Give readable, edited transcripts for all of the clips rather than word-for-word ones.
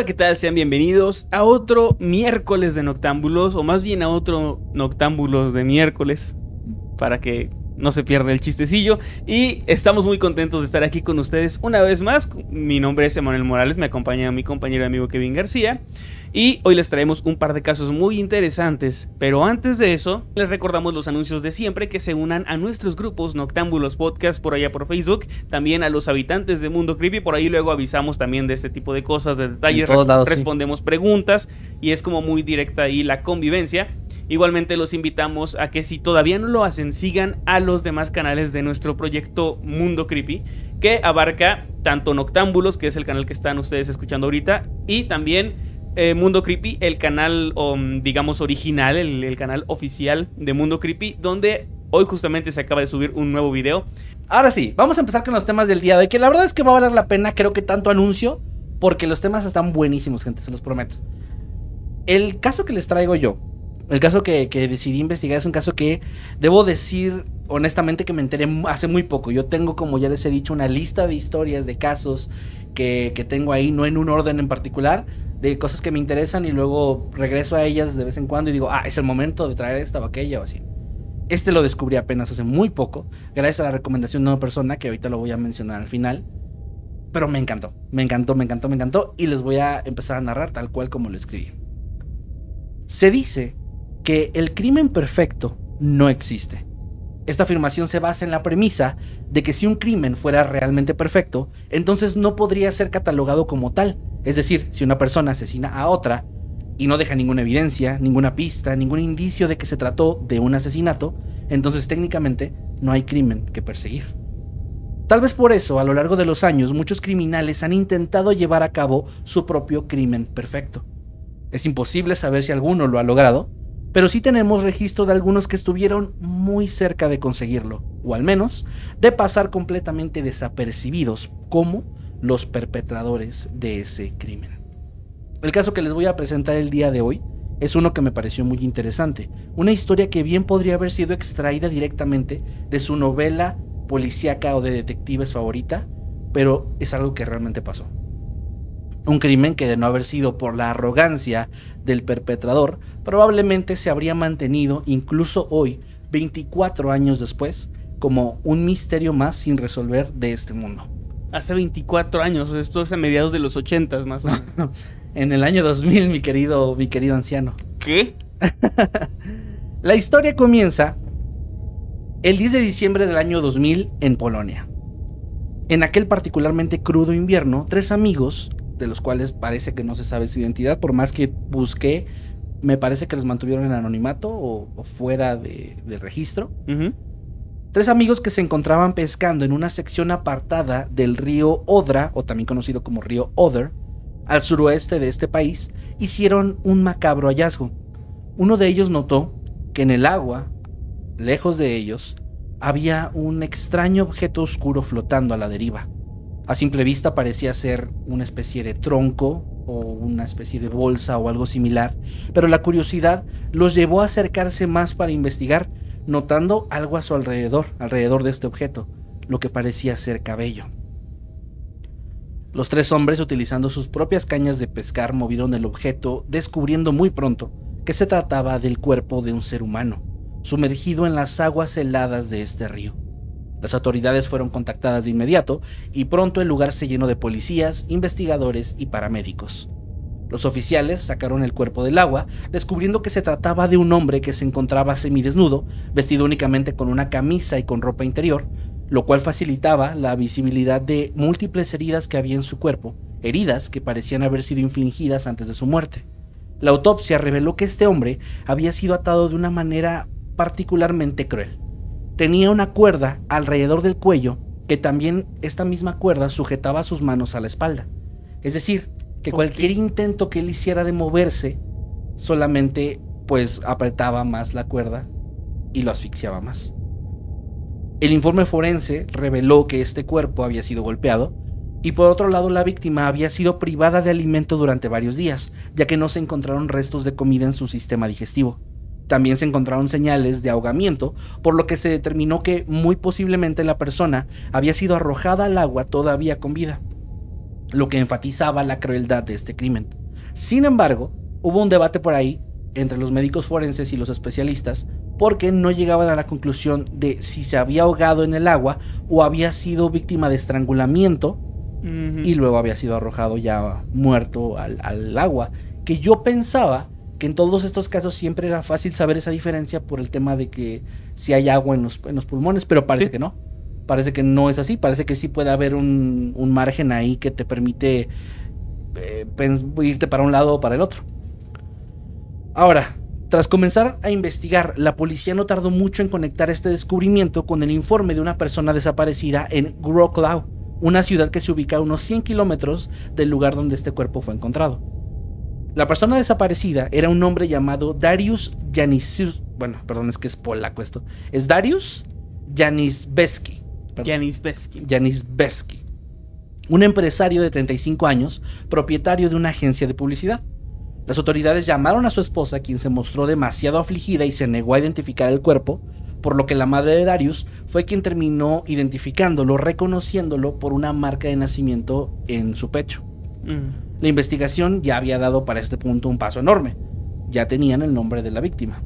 Hola, ¿qué tal? Sean bienvenidos a otro miércoles de Noctámbulos, o más bien a otro Noctámbulos de miércoles, para que no se pierda el chistecillo. Y estamos muy contentos de estar aquí con ustedes una vez más. Mi nombre es Emanuel Morales, me acompaña mi compañero y amigo Kevin García. Y hoy les traemos un par de casos muy interesantes, pero antes de eso, les recordamos los anuncios de siempre, que se unan a nuestros grupos Noctámbulos Podcast por allá por Facebook, también a los habitantes de Mundo Creepy, por ahí luego avisamos también de este tipo de cosas, de detalles, respondemos preguntas y es como muy directa ahí la convivencia. Igualmente los invitamos a que si todavía no lo hacen, sigan a los demás canales de nuestro proyecto Mundo Creepy, que abarca tanto Noctámbulos, que es el canal que están ustedes escuchando ahorita, y también Mundo Creepy, el canal digamos original, el canal oficial de Mundo Creepy, donde hoy justamente se acaba de subir un nuevo video. Ahora sí, vamos a empezar con los temas del día de hoy, que la verdad es que va a valer la pena, creo que tanto anuncio, porque los temas están buenísimos, gente, se los prometo. El caso que les traigo yo, el caso que decidí investigar, es un caso que debo decir honestamente que me enteré hace muy poco. Yo tengo, como ya les he dicho, una lista de historias, de casos que tengo ahí, no en un orden en particular, de cosas que me interesan, y luego regreso a ellas de vez en cuando y digo, es el momento de traer esta o aquella o así. Este lo descubrí apenas hace muy poco, gracias a la recomendación de una persona que ahorita lo voy a mencionar al final. Pero me encantó, y les voy a empezar a narrar tal cual como lo escribí. Se dice que el crimen perfecto no existe. Esta afirmación se basa en la premisa de que si un crimen fuera realmente perfecto, entonces no podría ser catalogado como tal. Es decir, si una persona asesina a otra y no deja ninguna evidencia, ninguna pista, ningún indicio de que se trató de un asesinato, entonces técnicamente no hay crimen que perseguir. Tal vez por eso, a lo largo de los años, muchos criminales han intentado llevar a cabo su propio crimen perfecto. Es imposible saber si alguno lo ha logrado, pero sí tenemos registro de algunos que estuvieron muy cerca de conseguirlo, o al menos de pasar completamente desapercibidos como los perpetradores de ese crimen. El caso que les voy a presentar el día de hoy es uno que me pareció muy interesante, una historia que bien podría haber sido extraída directamente de su novela policíaca o de detectives favorita, pero es algo que realmente pasó. Un crimen que, de no haber sido por la arrogancia del perpetrador, probablemente se habría mantenido incluso hoy, 24 años después, como un misterio más sin resolver de este mundo. Hace 24 años, esto es a mediados de los 80 más o menos. En el año 2000, mi querido anciano. ¿Qué? La historia comienza el 10 de diciembre del año 2000 en Polonia. En aquel particularmente crudo invierno, 3 amigos, de los cuales parece que no se sabe su identidad, por más que busqué, me parece que los mantuvieron en anonimato o fuera del registro. 3 amigos que se encontraban pescando en una sección apartada del río Odra, o también conocido como río Oder, al suroeste de este país, hicieron un macabro hallazgo. Uno de ellos notó que en el agua, lejos de ellos, había un extraño objeto oscuro flotando a la deriva. A simple vista parecía ser una especie de tronco o una especie de bolsa o algo similar, pero la curiosidad los llevó a acercarse más para investigar, notando algo a su alrededor de este objeto, lo que parecía ser cabello. Los 3 hombres, utilizando sus propias cañas de pescar, movieron el objeto, descubriendo muy pronto que se trataba del cuerpo de un ser humano, sumergido en las aguas heladas de este río. Las autoridades fueron contactadas de inmediato y pronto el lugar se llenó de policías, investigadores y paramédicos. Los oficiales sacaron el cuerpo del agua, descubriendo que se trataba de un hombre que se encontraba semidesnudo, vestido únicamente con una camisa y con ropa interior, lo cual facilitaba la visibilidad de múltiples heridas que había en su cuerpo, heridas que parecían haber sido infligidas antes de su muerte. La autopsia reveló que este hombre había sido atado de una manera particularmente cruel. Tenía una cuerda alrededor del cuello, que también esta misma cuerda sujetaba sus manos a la espalda. Es decir, que cualquier intento que él hiciera de moverse, solamente pues apretaba más la cuerda y lo asfixiaba más. El informe forense reveló que este cuerpo había sido golpeado, y por otro lado la víctima había sido privada de alimento durante varios días, ya que no se encontraron restos de comida en su sistema digestivo. También se encontraron señales de ahogamiento, por lo que se determinó que muy posiblemente la persona había sido arrojada al agua todavía con vida. lo que enfatizaba la crueldad de este crimen. Sin embargo, hubo un debate por ahí entre los médicos forenses y los especialistas porque no llegaban a la conclusión de si se había ahogado en el agua o había sido víctima de estrangulamiento y luego había sido arrojado ya muerto al agua. Que yo pensaba que en todos estos casos siempre era fácil saber esa diferencia por el tema de que si hay agua en los pulmones, pero parece que no. Parece que no es así, parece que sí puede haber un margen ahí que te permite irte para un lado o para el otro. Ahora, tras comenzar a investigar, la policía no tardó mucho en conectar este descubrimiento con el informe de una persona desaparecida en Wrocław, una ciudad que se ubica a unos 100 kilómetros del lugar donde este cuerpo fue encontrado. La persona desaparecida era un hombre llamado Dariusz Janickiewicz. Bueno, perdón, es que es polaco esto. Es Dariusz Janickiewicz. Janickiewicz. Un empresario de 35 años, propietario de una agencia de publicidad. Las autoridades llamaron a su esposa, quien se mostró demasiado afligida y se negó a identificar el cuerpo, por lo que la madre de Dariusz fue quien terminó identificándolo, reconociéndolo por una marca de nacimiento en su pecho. La investigación ya había dado para este punto un paso enorme. Ya tenían el nombre de la víctima.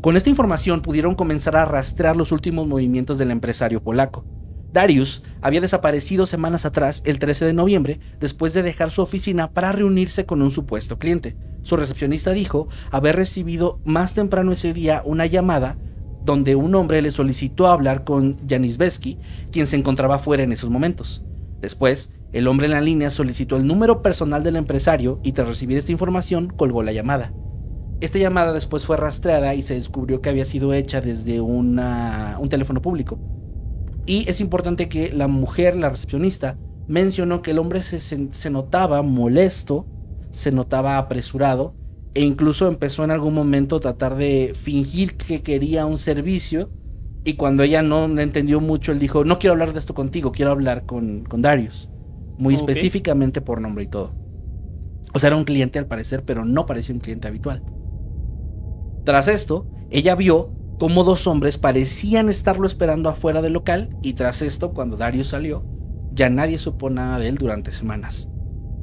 Con esta información pudieron comenzar a rastrear los últimos movimientos del empresario polaco. Dariusz había desaparecido semanas atrás, el 13 de noviembre, después de dejar su oficina para reunirse con un supuesto cliente. Su recepcionista dijo haber recibido más temprano ese día una llamada donde un hombre le solicitó hablar con Janickiewicz, quien se encontraba fuera en esos momentos. Después, el hombre en la línea solicitó el número personal del empresario y tras recibir esta información colgó la llamada. Esta llamada después fue rastreada y se descubrió que había sido hecha desde un teléfono público. Y es importante que la mujer, la recepcionista, mencionó que el hombre se notaba molesto, se notaba apresurado e incluso empezó en algún momento a tratar de fingir que quería un servicio y cuando ella no entendió mucho, él dijo, no quiero hablar de esto contigo, quiero hablar con Dariusz. Muy específicamente por nombre y todo. O sea, era un cliente al parecer, pero no parecía un cliente habitual. Tras esto, ella vio cómo dos hombres parecían estarlo esperando afuera del local y tras esto, cuando Dariusz salió, ya nadie supo nada de él durante semanas.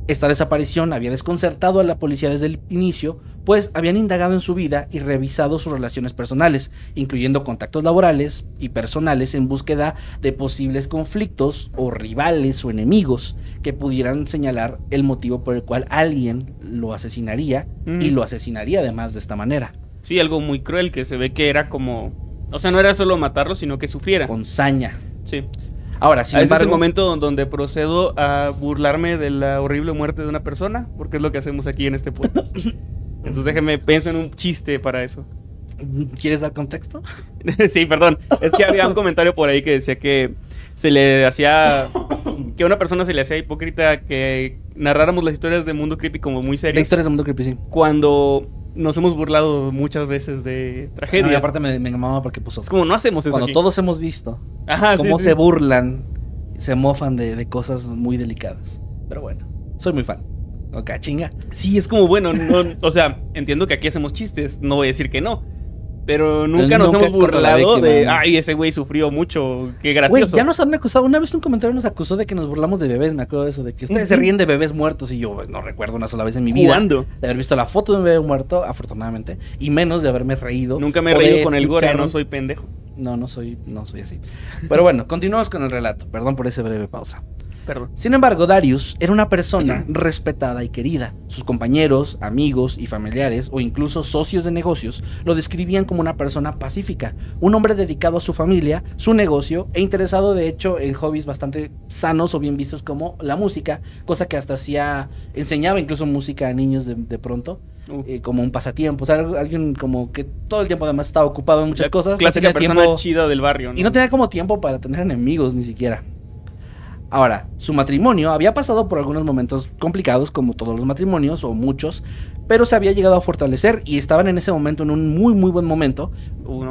Esta desaparición había desconcertado a la policía desde el inicio, pues habían indagado en su vida y revisado sus relaciones personales, incluyendo contactos laborales y personales en búsqueda de posibles conflictos o rivales o enemigos que pudieran señalar el motivo por el cual alguien lo asesinaría y lo asesinaría además de esta manera. Sí, algo muy cruel que se ve que era como... O sea, no era solo matarlo, sino que sufriera. Con saña. Sí. Ahora, sin embargo, embargo... es el momento donde procedo a burlarme de la horrible muerte de una persona, porque es lo que hacemos aquí en este podcast. Entonces déjeme, pienso en un chiste para eso. ¿Quieres dar contexto? Sí, perdón. Es que había un comentario por ahí que decía que se le hacía... Que a una persona se le hacía hipócrita que narráramos las historias de Mundo Creepy como muy serias. Las historias de Mundo Creepy, sí. Cuando nos hemos burlado muchas veces de tragedias. No, y aparte me mamaba porque puso... Es como no hacemos eso cuando aquí. Todos hemos visto cómo se burlan, se mofan de cosas muy delicadas. Pero bueno, soy muy fan. Ok, chinga. Sí, es como bueno, no, o sea, entiendo que aquí hacemos chistes, no voy a decir que no. Pero nunca nos hemos burlado de, ay, ese güey sufrió mucho, qué gracioso. Güey, ya nos han acusado, una vez un comentario nos acusó de que nos burlamos de bebés, me acuerdo de eso, de que ustedes se ríen de bebés muertos y yo pues, no recuerdo una sola vez en mi vida. ¿Cuándo? De haber visto la foto de un bebé muerto, afortunadamente, y menos de haberme reído. Nunca me he reído con el gore, no soy pendejo. No soy así. Pero bueno, continuamos con el relato, perdón por esa breve pausa. Perdón. Sin embargo, Dariusz era una persona respetada y querida. Sus compañeros, amigos y familiares, o incluso socios de negocios, lo describían como una persona pacífica, un hombre dedicado a su familia, su negocio e interesado de hecho en hobbies bastante sanos o bien vistos como la música, cosa que hasta enseñaba incluso música a niños de pronto. Como un pasatiempo, o sea, alguien como que todo el tiempo además estaba ocupado en muchas cosas. Clásica persona chida del barrio, ¿no? Y no tenía como tiempo para tener enemigos ni siquiera. Ahora, su matrimonio había pasado por algunos momentos complicados, como todos los matrimonios, o muchos, pero se había llegado a fortalecer y estaban en ese momento en un muy, muy buen momento,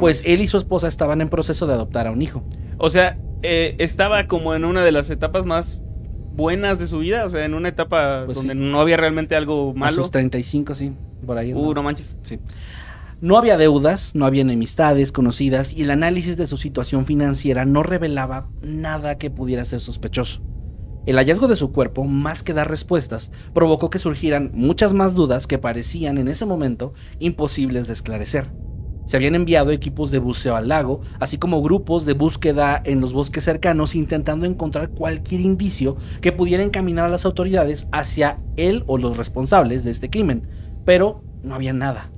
pues él y su esposa estaban en proceso de adoptar a un hijo. O sea, estaba como en una de las etapas más buenas de su vida, o sea, en una etapa pues donde no había realmente algo malo. A sus 35, sí, por ahí. No manches. Sí. No había deudas, no había enemistades conocidas y el análisis de su situación financiera no revelaba nada que pudiera ser sospechoso. El hallazgo de su cuerpo, más que dar respuestas, provocó que surgieran muchas más dudas que parecían en ese momento imposibles de esclarecer. Se habían enviado equipos de buceo al lago, así como grupos de búsqueda en los bosques cercanos intentando encontrar cualquier indicio que pudiera encaminar a las autoridades hacia él o los responsables de este crimen, pero no había nada.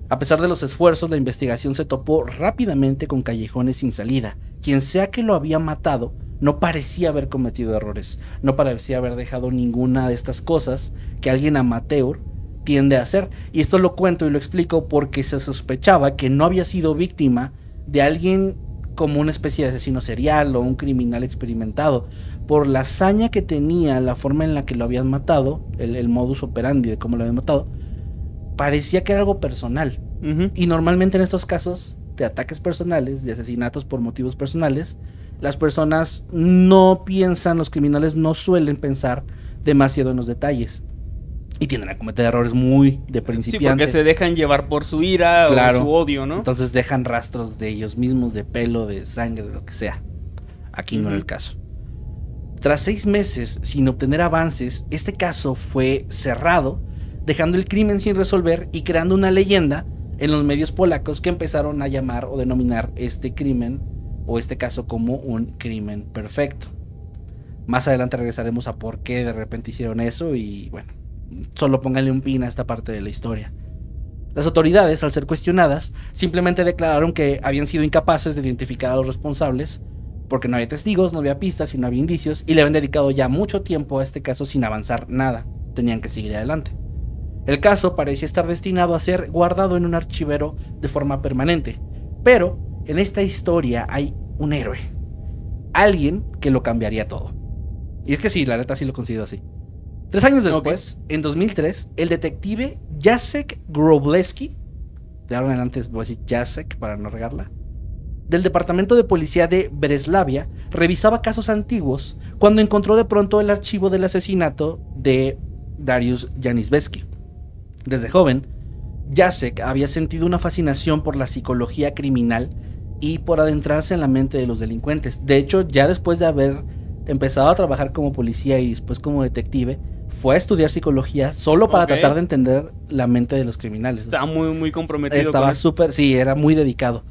A pesar de los esfuerzos, la investigación se topó rápidamente con callejones sin salida. Quien sea que lo había matado no parecía haber cometido errores, no parecía haber dejado ninguna de estas cosas que alguien amateur tiende a hacer. Y esto lo cuento y lo explico porque se sospechaba que no había sido víctima de alguien como una especie de asesino serial o un criminal experimentado. Por la hazaña que tenía, la forma en la que lo habían matado, el modus operandi de cómo lo habían matado, parecía que era algo personal. Y normalmente en estos casos de ataques personales, de asesinatos por motivos personales, las personas no piensan, los criminales no suelen pensar demasiado en los detalles y tienden a cometer errores muy de principiante. Sí, porque se dejan llevar por su ira, claro, o su odio, ¿no? Entonces dejan rastros de ellos mismos, de pelo, de sangre, de lo que sea. Aquí no era el caso. Tras 6 meses sin obtener avances, este caso fue cerrado, dejando el crimen sin resolver y creando una leyenda en los medios polacos que empezaron a llamar o denominar este crimen o este caso como un crimen perfecto. Más adelante regresaremos a por qué de repente hicieron eso y bueno, solo pónganle un pin a esta parte de la historia. Las autoridades, al ser cuestionadas, simplemente declararon que habían sido incapaces de identificar a los responsables porque no había testigos, no había pistas y no había indicios y le habían dedicado ya mucho tiempo a este caso sin avanzar nada. Tenían que seguir adelante. El caso parecía estar destinado a ser guardado en un archivero de forma permanente, pero en esta historia hay un héroe, alguien que lo cambiaría todo. Y es que sí, la neta sí lo considero así. 3 años después, en 2003, el detective Jacek Grobleski, de ahora en adelante voy a decir Jacek para no regarla, del departamento de policía de Breslavia, revisaba casos antiguos cuando encontró de pronto el archivo del asesinato de Dariusz Janisbski. Desde joven, Jacek había sentido una fascinación por la psicología criminal y por adentrarse en la mente de los delincuentes. De hecho, ya después de haber empezado a trabajar como policía y después como detective, fue a estudiar psicología solo para tratar de entender la mente de los criminales. Estaba muy comprometido. Estaba súper, sí, era muy dedicado.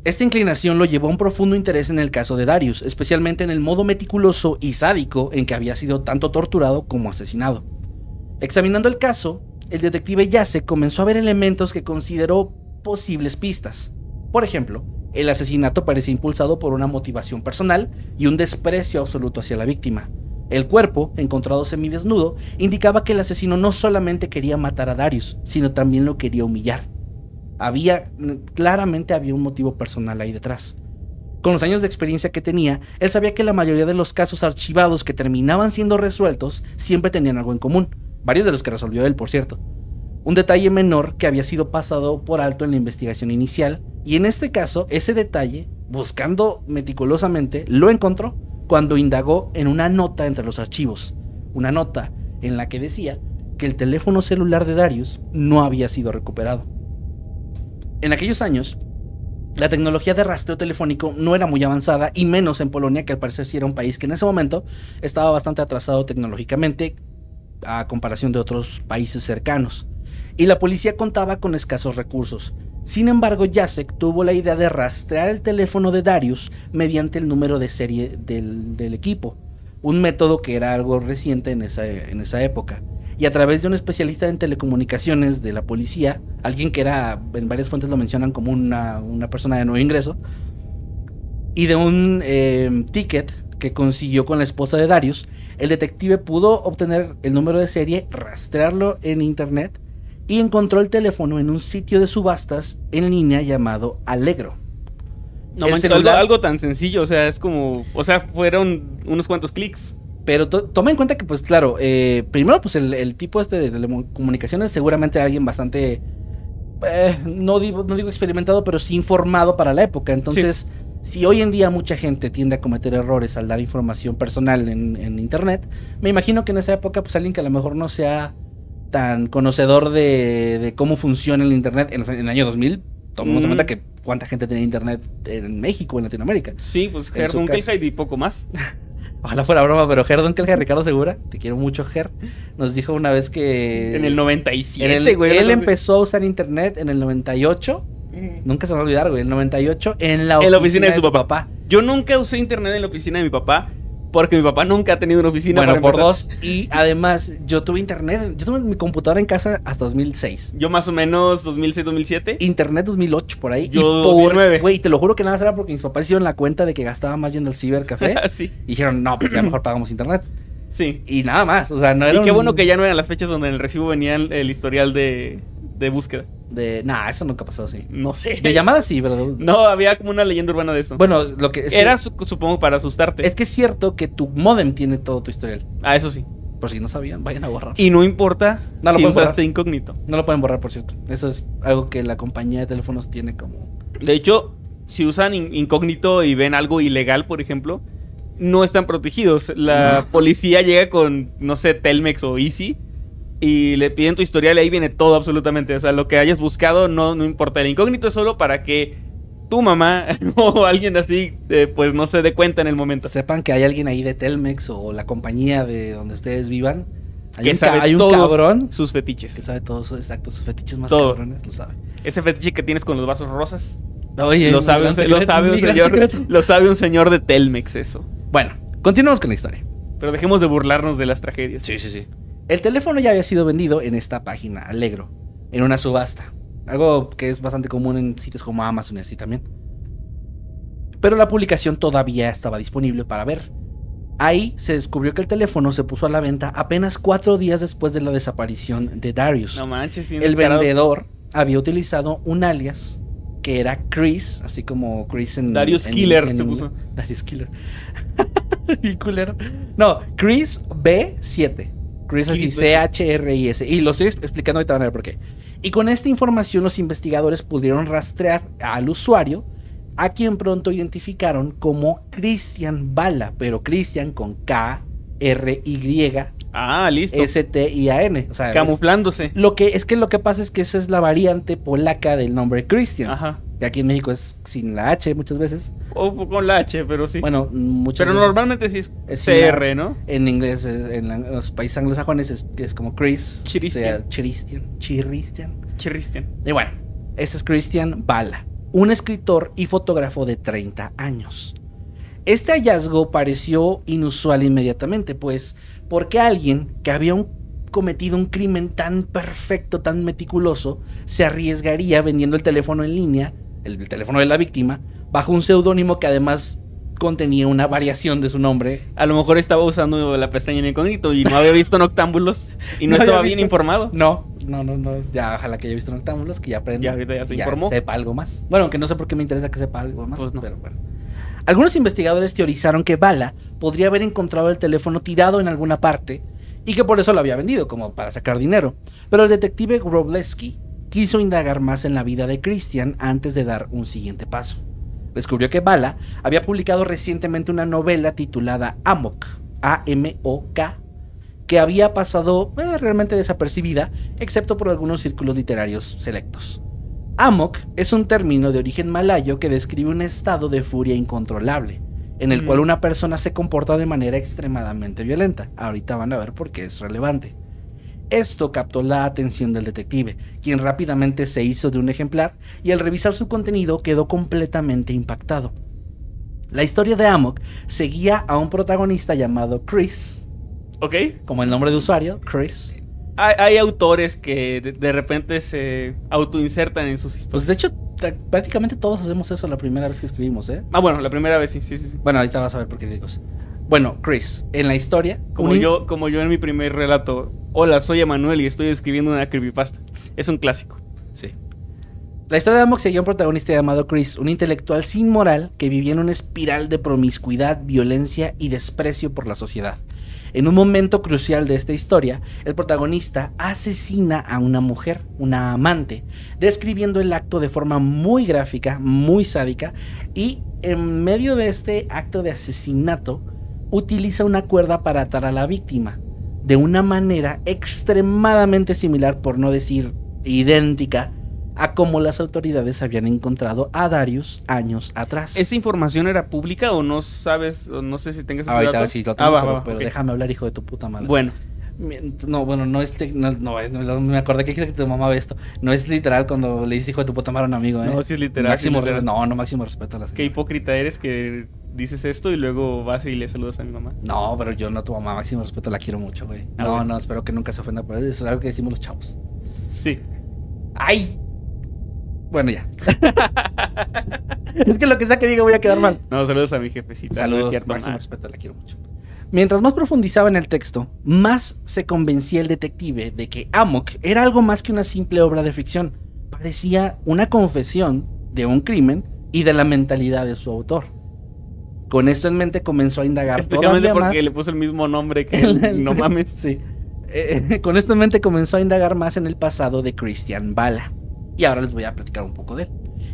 Esta inclinación lo llevó a un profundo interés en el caso de Dariusz, especialmente en el modo meticuloso y sádico en que había sido tanto torturado como asesinado. Examinando el caso, el detective Jacek comenzó a ver elementos que consideró posibles pistas. Por ejemplo, el asesinato parecía impulsado por una motivación personal y un desprecio absoluto hacia la víctima. El cuerpo, encontrado semidesnudo, indicaba que el asesino no solamente quería matar a Dariusz, sino también lo quería humillar. Claramente había un motivo personal ahí detrás. Con los años de experiencia que tenía, él sabía que la mayoría de los casos archivados que terminaban siendo resueltos siempre tenían algo en común. Varios de los que resolvió él, por cierto. Un detalle menor que había sido pasado por alto en la investigación inicial, y en este caso, ese detalle, buscando meticulosamente, lo encontró cuando indagó en una nota entre los archivos. Una nota en la que decía que el teléfono celular de Dariusz no había sido recuperado. En aquellos años, la tecnología de rastreo telefónico no era muy avanzada, y menos en Polonia, que al parecer sí era un país que en ese momento estaba bastante atrasado tecnológicamente a comparación de otros países cercanos, y la policía contaba con escasos recursos. Sin embargo, Jacek tuvo la idea de rastrear el teléfono de Dariusz mediante el número de serie del equipo, un método que era algo reciente en esa época, y a través de un especialista en telecomunicaciones de la policía, alguien que era, en varias fuentes lo mencionan como una persona de nuevo ingreso, y de un ticket que consiguió con la esposa de Dariusz, el detective pudo obtener el número de serie, rastrearlo en internet y encontró el teléfono en un sitio de subastas en línea llamado Allegro. No manches, algo tan sencillo, o sea, es como, o sea, fueron unos cuantos clics. Pero toma en cuenta que, pues claro, primero, pues el tipo de telecomunicaciones seguramente alguien bastante, no digo experimentado, pero sí informado para la época. Entonces, si hoy en día mucha gente tiende a cometer errores al dar información personal en internet, me imagino que en esa época, pues alguien que a lo mejor no sea tan conocedor de cómo funciona el internet en el año 2000, tomemos en cuenta que cuánta gente tenía internet en México, en Latinoamérica. Sí, pues Germán y poco más. Ojalá fuera broma, pero Ger Dunkel, Ricardo Segura, te quiero mucho, Ger, nos dijo una vez que... En el 97, güey. Él empezó a usar internet en el 98. Nunca se me va a olvidar, güey. El 98 en la oficina de su papá. Yo nunca usé internet en la oficina de mi papá. Porque mi papá nunca ha tenido una oficina. Bueno, por dos. Y además, yo tuve internet. Yo tuve mi computadora en casa hasta 2006. Yo más o menos 2006, 2007. Internet 2008, por ahí. Yo y 2009. Güey, te lo juro que nada más era porque mis papás hicieron la cuenta de que gastaba más yendo al cibercafé. Sí. Y dijeron, no, pues ya mejor pagamos internet. Sí. Y nada más. O sea, no era Y qué bueno que ya no eran las fechas donde en el recibo venía el historial de búsqueda. Nah, eso nunca pasó así. No sé. De llamadas sí, pero... No, había como una leyenda urbana de eso. Bueno, lo que... Era, supongo, para asustarte. Es que es cierto que tu modem tiene todo tu historial. Ah, eso sí. Por si no sabían, vayan a borrar. Y no importa No lo si pueden usaste borrar. incógnito. No lo pueden borrar, por cierto. Eso es algo que la compañía de teléfonos tiene como... De hecho, si usan incógnito y ven algo ilegal, por ejemplo, no están protegidos. La policía llega con, no sé, Telmex o Easy y le piden tu historial y ahí viene todo absolutamente. O sea, lo que hayas buscado no importa. El incógnito es solo para que tu mamá o alguien así, pues no se dé cuenta en el momento. Sepan que hay alguien ahí de Telmex o la compañía de donde ustedes vivan. Que sabe hay un todos cabrón sus fetiches. que sabe todos, exacto, sus fetiches más Todo. cabrones, lo sabe. Ese fetiche que tienes con los vasos rosas. Oye, Lo sabe un señor de Telmex, eso. Bueno, continuamos con la historia. Pero dejemos de burlarnos de las tragedias. Sí. El teléfono ya había sido vendido en esta página, Allegro, en una subasta. Algo que es bastante común en sitios como Amazon y así también. Pero la publicación todavía estaba disponible para ver. Ahí se descubrió que el teléfono se puso a la venta apenas 4 días después de la desaparición de Darius. No manches, El vendedor había utilizado un alias que era Chris, así como Chris en... Darius Killer se puso. Darius Killer. Bien culero. No, Chris B7. Chris así, C-H-R-I-S. Y lo estoy explicando ahorita, van a ver por qué. Y con esta información los investigadores pudieron rastrear al usuario, a quien pronto identificaron como Christian Bala, pero Christian con K-R-Y. Ah, listo. S-T-I-A-N. O sea, camuflándose. Lo que pasa es que esa es la variante polaca del nombre Christian. Ajá. Que aquí en México es sin la H muchas veces. O con la H, pero sí. Bueno, muchas pero veces. normalmente sí es sin CR, la- ¿no? En inglés, en los países anglosajones es como Chris. Christian. Christian. Chirristian. Y bueno, este es Christian Bala, un escritor y fotógrafo de 30 años. Este hallazgo pareció inusual inmediatamente, pues, porque alguien que había cometido un crimen tan perfecto, tan meticuloso, se arriesgaría vendiendo el teléfono en línea, el teléfono de la víctima, bajo un seudónimo que además contenía una variación de su nombre. A lo mejor estaba usando la pestaña en incógnito y no había visto Noctámbulos y no, No estaba había bien visto. informado. No. Ya, ojalá que haya visto Noctámbulos, que ya aprenda. Ya ahorita ya se y informó. sepa algo más. Bueno, aunque no sé por qué me interesa que sepa algo más, Pues no. pero bueno. Algunos investigadores teorizaron que Bala podría haber encontrado el teléfono tirado en alguna parte y que por eso lo había vendido, como para sacar dinero. Pero el detective Wroblewski quiso indagar más en la vida de Christian antes de dar un siguiente paso. Descubrió que Bala había publicado recientemente una novela titulada Amok, A-M-O-K, que había pasado realmente desapercibida, excepto por algunos círculos literarios selectos. Amok es un término de origen malayo que describe un estado de furia incontrolable, en el cual una persona se comporta de manera extremadamente violenta. Ahorita van a ver por qué es relevante. Esto captó la atención del detective, quien rápidamente se hizo de un ejemplar y al revisar su contenido quedó completamente impactado. La historia de Amok seguía a un protagonista llamado Chris, ¿Ok? como el nombre de usuario, Chris. Hay autores que de repente se autoinsertan en sus Pues historias. de hecho, prácticamente todos hacemos eso la primera vez que escribimos, ¿eh? Ah, bueno, la primera vez sí. Bueno, ahorita vas a ver por qué digo eso. Bueno, Chris, en la historia... Como yo en mi primer relato. Hola, soy Emanuel y estoy escribiendo una creepypasta. Es un clásico. Sí. La historia de Amok seguía a un protagonista llamado Chris, un intelectual sin moral que vivía en una espiral de promiscuidad, violencia y desprecio por la sociedad. En un momento crucial de esta historia, el protagonista asesina a una mujer, una amante, describiendo el acto de forma muy gráfica, muy sádica, y en medio de este acto de asesinato, utiliza una cuerda para atar a la víctima, de una manera extremadamente similar, por no decir idéntica, a cómo las autoridades habían encontrado a Darius años atrás. ¿Esa información era pública o no sabes, o no sé si tengas ese Ahorita dato? sí lo tengo, pero ok. déjame hablar, hijo de tu puta madre. Bueno, No, bueno, no me acordé que tu mamá ve esto. No es literal cuando le dices hijo de tu puta madre a un amigo, ¿eh? no, si es literal. Máximo sí es literal. respeto. No, máximo respeto a la Qué señora. hipócrita eres que dices esto y luego vas y le saludas a mi mamá. No, pero yo no a tu mamá, máximo respeto, la quiero mucho, güey. Ah, No, bueno. no, espero que nunca se ofenda por eso. Eso es algo que decimos los chavos. Sí. ¡Ay! Bueno, ya. Es que lo que sea que diga voy a quedar mal. No, saludos a mi jefecita. no Saludos, es cierto, máximo ma. respeto, la quiero mucho. Mientras más profundizaba en el texto, más se convencía el detective de que Amok era algo más que una simple obra de ficción. Parecía una confesión de un crimen y de la mentalidad de su autor. Con esto en mente comenzó a indagar Especialmente todavía porque más. le puso el mismo nombre que él. No mames. Sí. Con esto en mente comenzó a indagar más en el pasado de Christian Bala. Y ahora les voy a platicar un poco de él.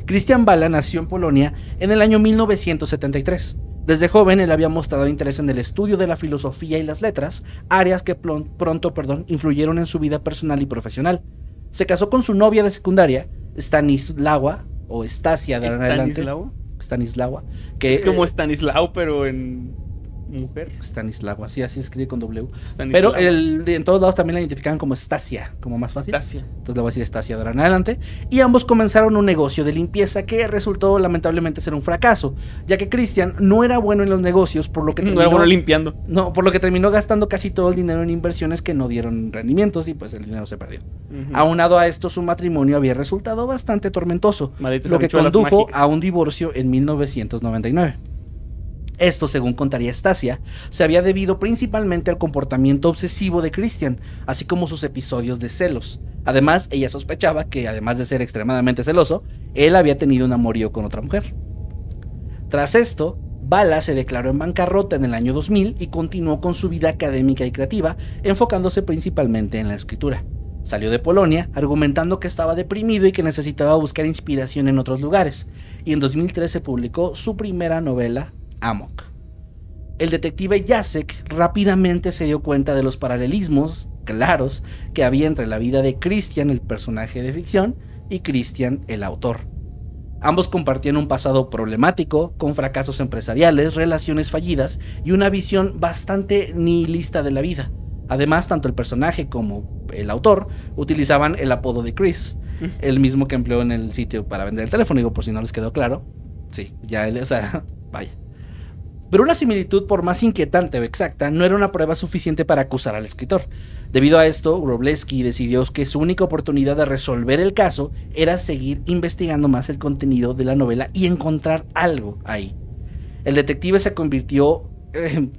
Christian Bala nació en Polonia en el año 1973. Desde joven él había mostrado interés en el estudio de la filosofía y las letras, áreas que pronto influyeron en su vida personal y profesional. Se casó con su novia de secundaria, Stanislawa, o Stasia de ahora en adelante. ¿Stanislao? Stanislawa. Que, Es como Stanislao, pero en mujer. Stanislawa, sí, así se escribe con W. Stanislao. Pero en todos lados también la identificaban como Stasia, como más fácil. Stasia. Entonces le voy a decir Stasia de ahora en adelante. Y ambos comenzaron un negocio de limpieza que resultó lamentablemente ser un fracaso, ya que Christian no era bueno en los negocios, por lo que No terminó, era bueno limpiando. no, por lo que terminó gastando casi todo el dinero en inversiones que no dieron rendimientos y pues el dinero se perdió. Ujú. Aunado a esto, su matrimonio había resultado bastante tormentoso, Malditas lo que habichuelas condujo mágicas. a un divorcio en 1999. Esto, según contaría Stasia, se había debido principalmente al comportamiento obsesivo de Christian, así como sus episodios de celos. Además, ella sospechaba que, además de ser extremadamente celoso, él había tenido un amorío con otra mujer. Tras esto, Bala se declaró en bancarrota en el año 2000 y continuó con su vida académica y creativa, enfocándose principalmente en la escritura. Salió de Polonia argumentando que estaba deprimido y que necesitaba buscar inspiración en otros lugares, y en 2013 publicó su primera novela, Amok. El detective Jacek rápidamente se dio cuenta de los paralelismos claros que había entre la vida de Christian, el personaje de ficción, y Christian, el autor. Ambos compartían un pasado problemático, con fracasos empresariales, relaciones fallidas y una visión bastante nihilista de la vida. Además, tanto el personaje como el autor utilizaban el apodo de Chris, el mismo que empleó en el sitio para vender el teléfono, digo, por si no les quedó claro. Sí, ya él, o sea, vaya. Pero una similitud, por más inquietante o exacta, no era una prueba suficiente para acusar al escritor. Debido a esto, Wroblewski decidió que su única oportunidad de resolver el caso era seguir investigando más el contenido de la novela y encontrar algo ahí. El detective se convirtió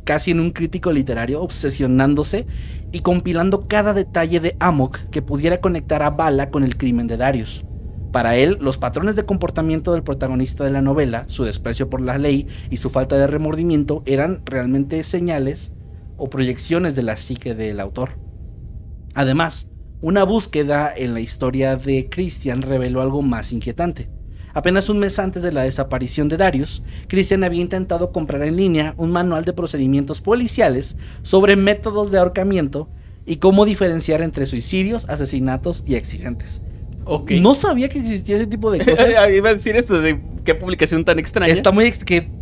casi en un crítico literario, obsesionándose y compilando cada detalle de Amok que pudiera conectar a Bala con el crimen de Darius. Para él, los patrones de comportamiento del protagonista de la novela, su desprecio por la ley y su falta de remordimiento eran realmente señales o proyecciones de la psique del autor. Además, una búsqueda en la historia de Christian reveló algo más inquietante. Apenas un mes antes de la desaparición de Darius, Christian había intentado comprar en línea un manual de procedimientos policiales sobre métodos de ahorcamiento y cómo diferenciar entre suicidios, asesinatos y accidentes. Okay. No sabía que existía ese tipo de cosas. Iba a decir eso de qué publicación tan extraña. Está muy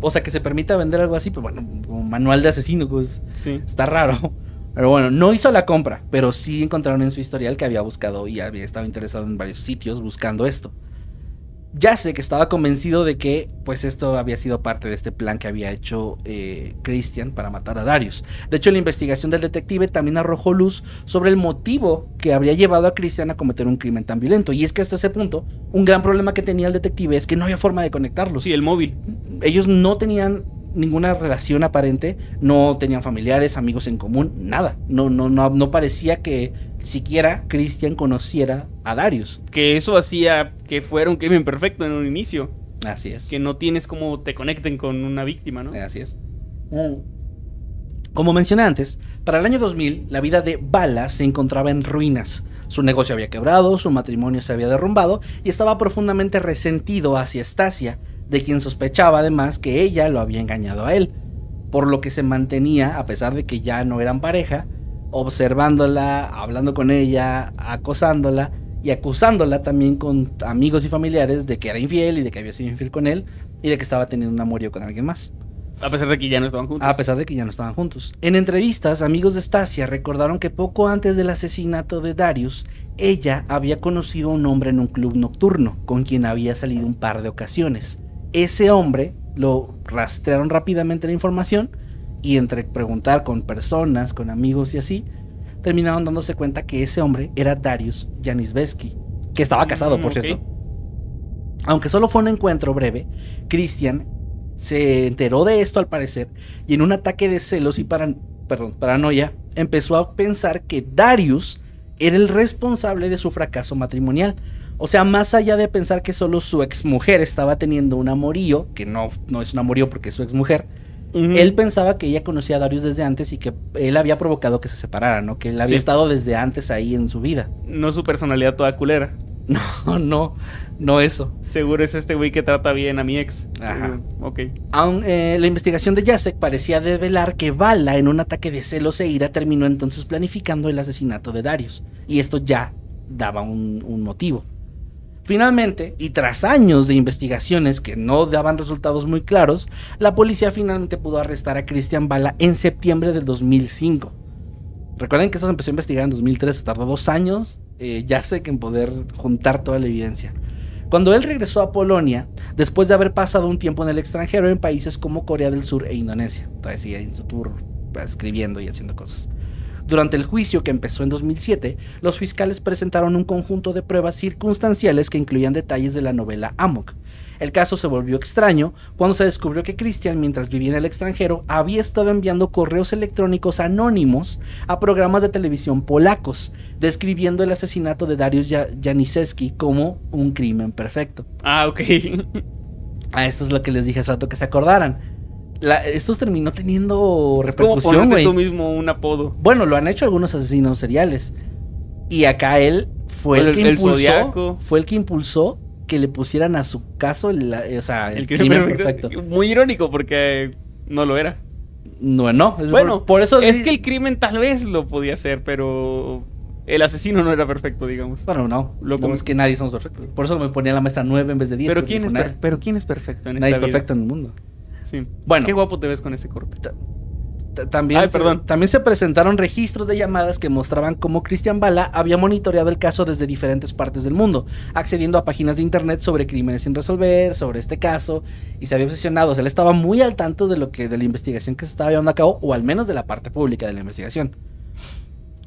o sea, que se permita vender algo así, pues bueno, como manual de asesino, pues Sí. está raro. Pero bueno, no hizo la compra, pero sí encontraron en su historial que había buscado y había estado interesado en varios sitios buscando esto. Jacek estaba convencido de que pues esto había sido parte de este plan que había hecho Christian para matar a Darius. De hecho, la investigación del detective también arrojó luz sobre el motivo que habría llevado a Christian a cometer un crimen tan violento. Y es que hasta ese punto, un gran problema que tenía el detective es que no había forma de conectarlos. Sí, el móvil. Ellos no tenían ninguna relación aparente, no tenían familiares, amigos en común, nada. No parecía que siquiera Christian conociera a Darius. Que eso hacía que fuera un crimen perfecto en un inicio. Así es. Que no tienes cómo te conecten con una víctima, ¿no? Así es. Como mencioné antes, para el año 2000 la vida de Bala se encontraba en ruinas. Su negocio había quebrado, su matrimonio se había derrumbado y estaba profundamente resentido hacia Stasia, de quien sospechaba además que ella lo había engañado a él, por lo que se mantenía, a pesar de que ya no eran pareja, observándola, hablando con ella, acosándola y acusándola también con amigos y familiares de que era infiel y de que había sido infiel con él y de que estaba teniendo un amorío con alguien más. A pesar de que ya no estaban juntos. A pesar de que ya no estaban juntos. En entrevistas, amigos de Stasia recordaron que poco antes del asesinato de Darius, ella había conocido a un hombre en un club nocturno, con quien había salido un par de ocasiones. Ese hombre lo rastrearon rápidamente la información y entre preguntar con personas, con amigos y así, terminaron dándose cuenta que ese hombre era Darius Janisbski, que estaba casado, por cierto. Aunque solo fue un encuentro breve, Christian se enteró de esto al parecer y en un ataque de celos y paranoia empezó a pensar que Darius era el responsable de su fracaso matrimonial. O sea, más allá de pensar que solo su exmujer estaba teniendo un amorío, que no es un amorío porque es su exmujer, él pensaba que ella conocía a Darius desde antes y que él había provocado que se separaran, ¿no? Que él había estado desde antes ahí en su vida. No su personalidad toda culera. No eso. Seguro es este güey que trata bien a mi ex. Ajá. Ok. La investigación de Jacek parecía develar que Vala, en un ataque de celos e ira, terminó entonces planificando el asesinato de Darius. Y esto ya daba un motivo. Finalmente, y tras años de investigaciones que no daban resultados muy claros, la policía finalmente pudo arrestar a Christian Vala en septiembre del 2005. Recuerden que esto se empezó a investigar en 2003, se tardó 2 años, Jacek en poder juntar toda la evidencia. Cuando él regresó a Polonia, después de haber pasado un tiempo en el extranjero en países como Corea del Sur e Indonesia, todavía sigue en su tour escribiendo y haciendo cosas. Durante el juicio que empezó en 2007, los fiscales presentaron un conjunto de pruebas circunstanciales que incluían detalles de la novela Amok. El caso se volvió extraño cuando se descubrió que Christian, mientras vivía en el extranjero, había estado enviando correos electrónicos anónimos a programas de televisión polacos, describiendo el asesinato de Darius Janisbski como un crimen perfecto. Ah, ok. Esto es lo que les dije hace rato que se acordaran. Esto terminó teniendo repercusión, es como ponerte güey. tú mismo un apodo. Bueno, lo han hecho algunos asesinos seriales. Y acá él fue el que impulsó que le pusieran a su caso el crimen perfecto. Muy irónico porque no lo era. No. Bueno, por eso es que el crimen tal vez lo podía hacer, pero el asesino no era perfecto, digamos. Bueno, no es que nadie somos perfectos. Por eso me ponía la maestra 9 en vez de 10. Pero ¿quién es perfecto en esta vida? Nadie es perfecto en el mundo. Sí. Bueno, qué guapo te ves con ese corte. También se presentaron registros de llamadas que mostraban cómo Christian Vala había monitoreado el caso desde diferentes partes del mundo, accediendo a páginas de internet sobre crímenes sin resolver, sobre este caso, y se había obsesionado. O sea, él estaba muy al tanto de la investigación que se estaba llevando a cabo, o al menos de la parte pública de la investigación.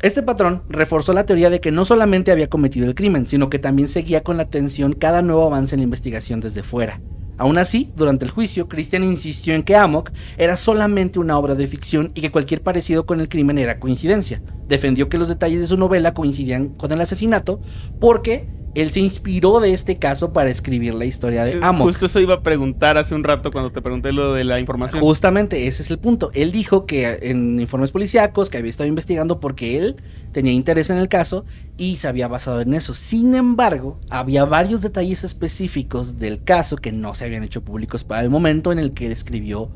Este patrón reforzó la teoría de que no solamente había cometido el crimen, sino que también seguía con la atención cada nuevo avance en la investigación desde fuera. Aún así, durante el juicio, Christian insistió en que Amok era solamente una obra de ficción y que cualquier parecido con el crimen era coincidencia. Defendió que los detalles de su novela coincidían con el asesinato porque él se inspiró de este caso para escribir la historia de Amok. Justo eso iba a preguntar hace un rato cuando te pregunté lo de la información. Justamente, ese es el punto. Él dijo que en informes policíacos que había estado investigando porque él tenía interés en el caso y se había basado en eso. Sin embargo, había varios detalles específicos del caso que no se habían hecho públicos para el momento en el que él escribió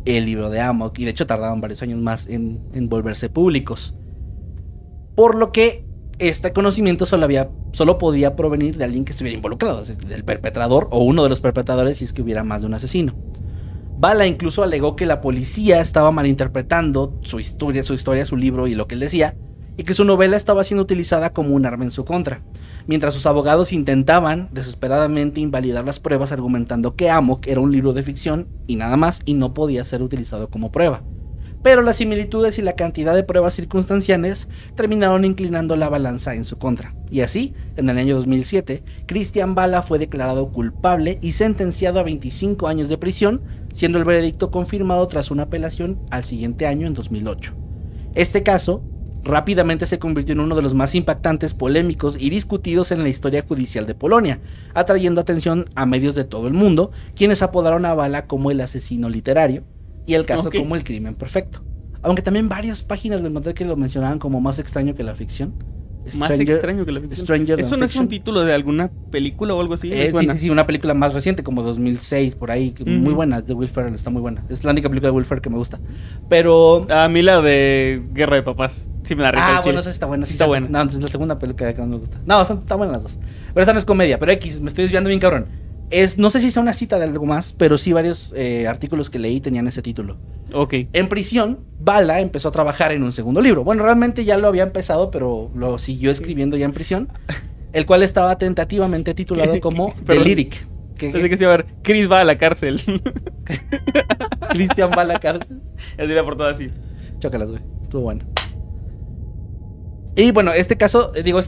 el libro de Amok, y de hecho tardaron varios años más en volverse públicos. Por lo que este conocimiento solo podía provenir de alguien que estuviera involucrado, del perpetrador o uno de los perpetradores, si es que hubiera más de un asesino. Vala incluso alegó que la policía estaba malinterpretando su historia, su libro y lo que él decía, y que su novela estaba siendo utilizada como un arma en su contra, mientras sus abogados intentaban desesperadamente invalidar las pruebas argumentando que Amok era un libro de ficción y nada más, y no podía ser utilizado como prueba. Pero las similitudes y la cantidad de pruebas circunstanciales terminaron inclinando la balanza en su contra. Y así, en el año 2007, Christian Vala fue declarado culpable y sentenciado a 25 años de prisión, siendo el veredicto confirmado tras una apelación al siguiente año, en 2008. Este caso rápidamente se convirtió en uno de los más impactantes, polémicos y discutidos en la historia judicial de Polonia, atrayendo atención a medios de todo el mundo, quienes apodaron a Vala como el asesino literario, y el caso como el crimen perfecto. Aunque también varias páginas del material que lo mencionaban como más extraño que la ficción. Más extraño que la ficción. Stranger ¿Eso Than no es un Fiction. título de alguna película o algo así? ¿Me Sí, suena? sí, sí, una película más reciente, como 2006, por ahí. Muy buena, es de Will Ferrell, está muy buena. Es la única película de Will Ferrell que me gusta. Pero... A mí la de Guerra de Papás. Sí me da risa. bueno, esa está buena. Sí está buena. No, entonces la segunda película que más me gusta. No, están buenas las dos. Pero esta no es comedia, pero X, me estoy desviando bien cabrón. No sé si sea una cita de algo más, pero sí varios artículos que leí tenían ese título. Ok. En prisión, Bala empezó a trabajar en un segundo libro. Bueno, realmente ya lo había empezado, pero lo siguió escribiendo ya en prisión. El cual estaba tentativamente titulado como The Perdón. Lyric. Pensé que se iba a ver Chris va a la cárcel. Christian va a la cárcel. Así la portada así. Chócalas, güey. Estuvo bueno. Y bueno, este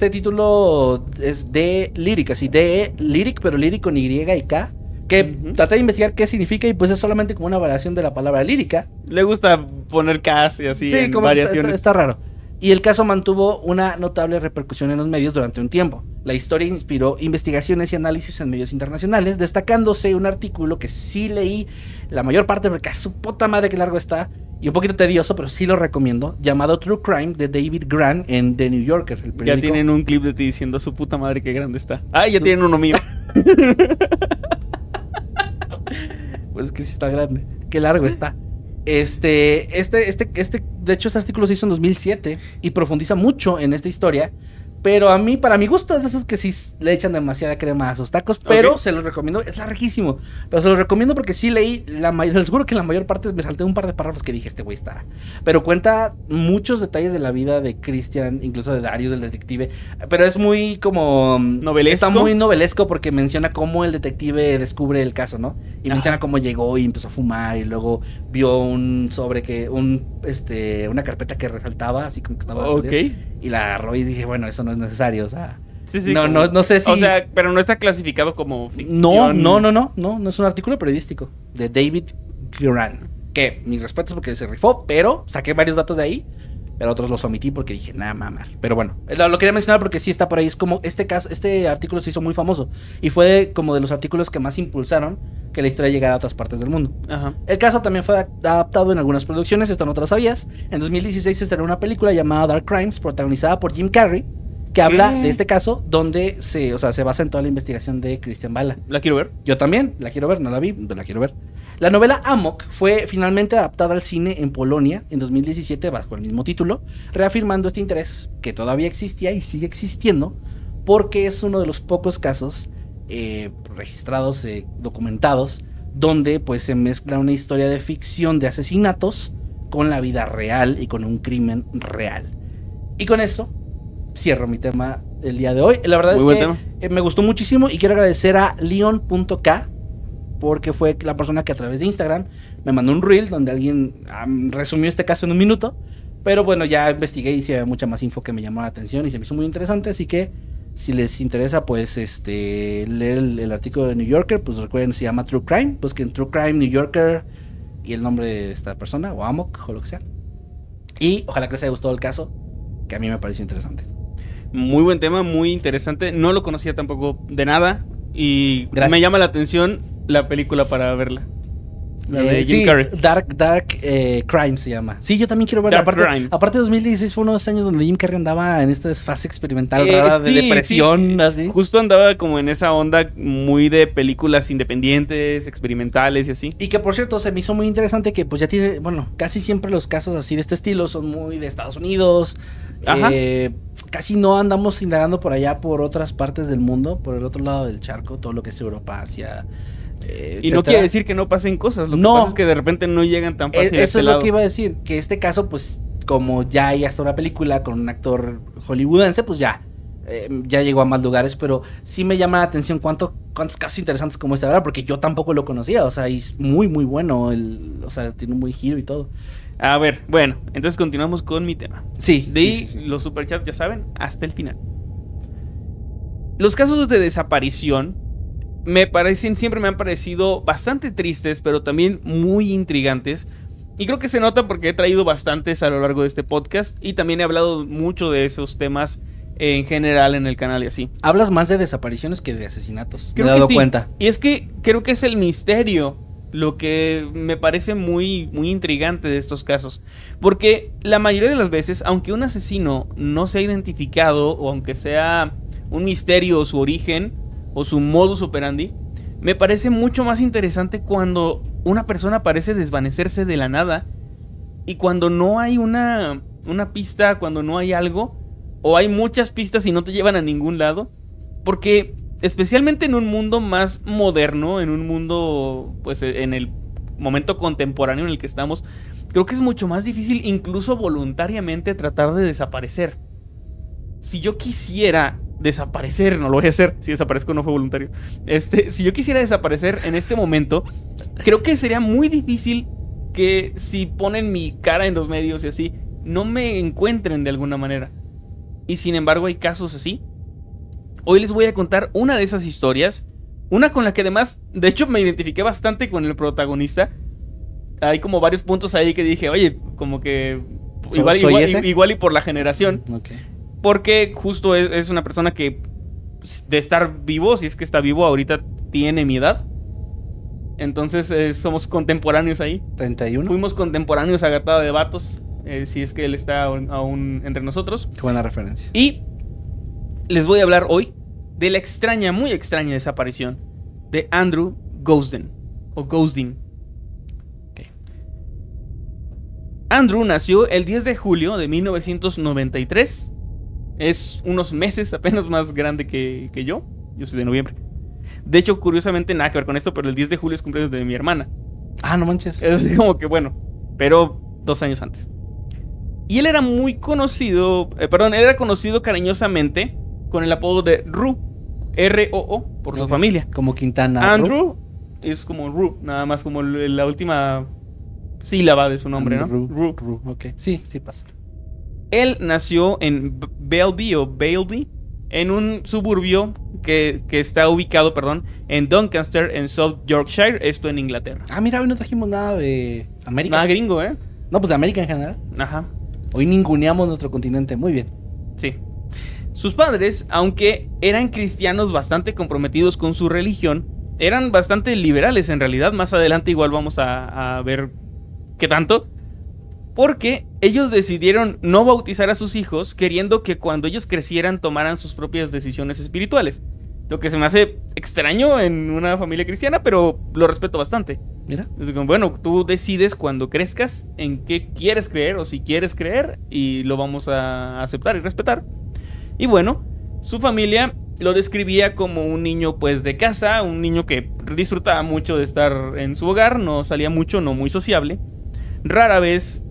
título es de Lyric, así de Lyric, pero Lyric con Y y K. Que traté de investigar qué significa y pues es solamente como una variación de la palabra lírica. Le gusta poner Ks y así en como variaciones. está raro. Y el caso mantuvo una notable repercusión en los medios durante un tiempo. La historia inspiró investigaciones y análisis en medios internacionales, destacándose un artículo que sí leí la mayor parte porque a su puta madre que largo está y un poquito tedioso, pero sí lo recomiendo, llamado True Crime de David Grant en The New Yorker, el periódico. Ya tienen un clip de ti diciendo su puta madre qué grande está. Ah, ya tienen uno mío. Pues es que sí está grande. Qué largo está. De hecho, este artículo se hizo en 2007 y profundiza mucho en esta historia. Pero para mi gusto, es de esos que sí le echan demasiada crema a sus tacos. Pero se los recomiendo, es larguísimo. Pero se los recomiendo porque sí leí, les juro que la mayor parte me salté un par de párrafos que dije, este güey está. Pero cuenta muchos detalles de la vida de Christian, incluso de Darius, del detective. Pero es muy como... ¿Novelesco? Está muy novelesco porque menciona cómo el detective descubre el caso, ¿no? Y menciona cómo llegó y empezó a fumar y luego vio una carpeta que resaltaba, así como que estaba... Y la agarró y dije, bueno, eso no es necesario, o sea... Sí, no sé si... O sea, pero no está clasificado como ficción. No es un artículo periodístico de David Grant. Que mis respetos porque se rifó, pero saqué varios datos de ahí, pero otros los omití porque dije, nada, mamar. Pero bueno, lo quería mencionar porque sí está por ahí. Es como este artículo se hizo muy famoso y fue como de los artículos que más impulsaron que la historia llegara a otras partes del mundo. Ajá. El caso también fue adaptado en algunas producciones, esto no te lo sabías. En 2016 se estrenó una película llamada Dark Crimes, protagonizada por Jim Carrey, que habla de este caso, donde se basa en toda la investigación de Christian Bala. ¿La quiero ver? Yo también, la quiero ver, no la vi, pero la quiero ver. La novela Amok fue finalmente adaptada al cine en Polonia en 2017 bajo el mismo título, reafirmando este interés que todavía existía y sigue existiendo, porque es uno de los pocos casos registrados, documentados, donde pues se mezcla una historia de ficción de asesinatos con la vida real y con un crimen real. Y con eso cierro mi tema el día de hoy. La verdad es que me gustó muchísimo y quiero agradecer a Leon.k porque fue la persona que a través de Instagram me mandó un reel donde alguien resumió este caso en un minuto. Pero bueno, ya investigué y sí había mucha más info que me llamó la atención y se me hizo muy interesante, así que si les interesa, pues, leer el artículo de New Yorker, pues recuerden, se llama True Crime, busquen True Crime New Yorker y el nombre de esta persona, o Amok, o lo que sea. Y ojalá que les haya gustado el caso, que a mí me pareció interesante. Muy buen tema, muy interesante. No lo conocía tampoco de nada y me llama la atención la película para verla. La de Jim Carrey. Dark Crime se llama. Sí, yo también quiero verla. Aparte 2016 fue uno de los años donde Jim Carrey andaba en esta fase experimental rara de depresión, así. Justo andaba como en esa onda muy de películas independientes, experimentales y así. Y que por cierto se me hizo muy interesante que pues ya tiene, bueno, casi siempre los casos así de este estilo son muy de Estados Unidos. Casi no andamos indagando por allá por otras partes del mundo, por el otro lado del charco, todo lo que es Europa, Asia. Y no quiere decir que no pasen cosas, lo que pasa es que de repente no llegan tan fácil. Eso es lo que iba a decir, que este caso, pues, como ya hay hasta una película con un actor hollywoodense, pues ya llegó a más lugares, pero sí me llama la atención cuántos casos interesantes como este, ¿verdad? Porque yo tampoco lo conocía, o sea, y es muy, muy bueno, o sea, tiene un buen giro y todo. A ver, bueno, entonces continuamos con mi tema. Sí. Los superchats, ya saben, hasta el final. Los casos de desaparición siempre me han parecido bastante tristes, pero también muy intrigantes. Y creo que se nota porque he traído bastantes a lo largo de este podcast. Y también he hablado mucho de esos temas en general en el canal y así. Hablas más de desapariciones que de asesinatos. Me he dado cuenta. Y es que creo que es el misterio lo que me parece muy, muy intrigante de estos casos. Porque la mayoría de las veces, aunque un asesino no se ha identificado, o aunque sea un misterio su origen o su modus operandi, me parece mucho más interesante cuando una persona parece desvanecerse de la nada y cuando no hay una pista, cuando no hay algo, o hay muchas pistas y no te llevan a ningún lado. Porque especialmente en un mundo más moderno, en un mundo, pues en el momento contemporáneo en el que estamos, creo que es mucho más difícil, incluso voluntariamente, tratar de desaparecer. Si yo quisiera desaparecer, no lo voy a hacer, si desaparezco no fue voluntario. Si yo quisiera desaparecer en este momento, creo que sería muy difícil que si ponen mi cara en los medios y así, no me encuentren de alguna manera. Y sin embargo hay casos así. Hoy les voy a contar una de esas historias, una con la que además, de hecho me identifiqué bastante con el protagonista. Hay como varios puntos ahí que dije, oye, como que igual y por la generación. Okay. Porque justo es una persona que, de estar vivo, si es que está vivo, ahorita tiene mi edad. Entonces somos contemporáneos ahí. 31. Fuimos contemporáneos a Gatada de Vatos, si es que él está aún entre nosotros. Qué buena referencia. Y les voy a hablar hoy de la extraña, muy extraña desaparición de Andrew Gosden, o Gosden. Okay. Andrew nació el 10 de julio de 1993. Es unos meses apenas más grande que yo. Yo soy de noviembre. De hecho, curiosamente, nada que ver con esto, pero el 10 de julio es cumpleaños de mi hermana. Ah, no manches. Es así como que bueno, pero 2 años antes. Y él era muy conocido, era conocido cariñosamente con el apodo de Ru, R-O-O, por su familia. Como Quintana. Andrew es como Ru, nada más como la última sílaba de su nombre, ¿no? Ru, ok. Sí pasa. Él nació en Bailby, en un suburbio que está ubicado, en Doncaster, en South Yorkshire, esto en Inglaterra. Ah, mira, hoy no trajimos nada de América. Nada gringo, ¿eh? No, pues de América en general. Ajá. Hoy ninguneamos nuestro continente, muy bien. Sí. Sus padres, aunque eran cristianos bastante comprometidos con su religión, eran bastante liberales en realidad. Más adelante igual vamos a ver qué tanto. Porque ellos decidieron no bautizar a sus hijos, queriendo que cuando ellos crecieran tomaran sus propias decisiones espirituales. Lo que se me hace extraño en una familia cristiana, pero lo respeto bastante. Mira. Es como, bueno, tú decides cuando crezcas en qué quieres creer o si quieres creer, y lo vamos a aceptar y respetar. Y bueno, su familia lo describía como un niño pues de casa, un niño que disfrutaba mucho de estar en su hogar, no salía mucho, no muy sociable. Rara vez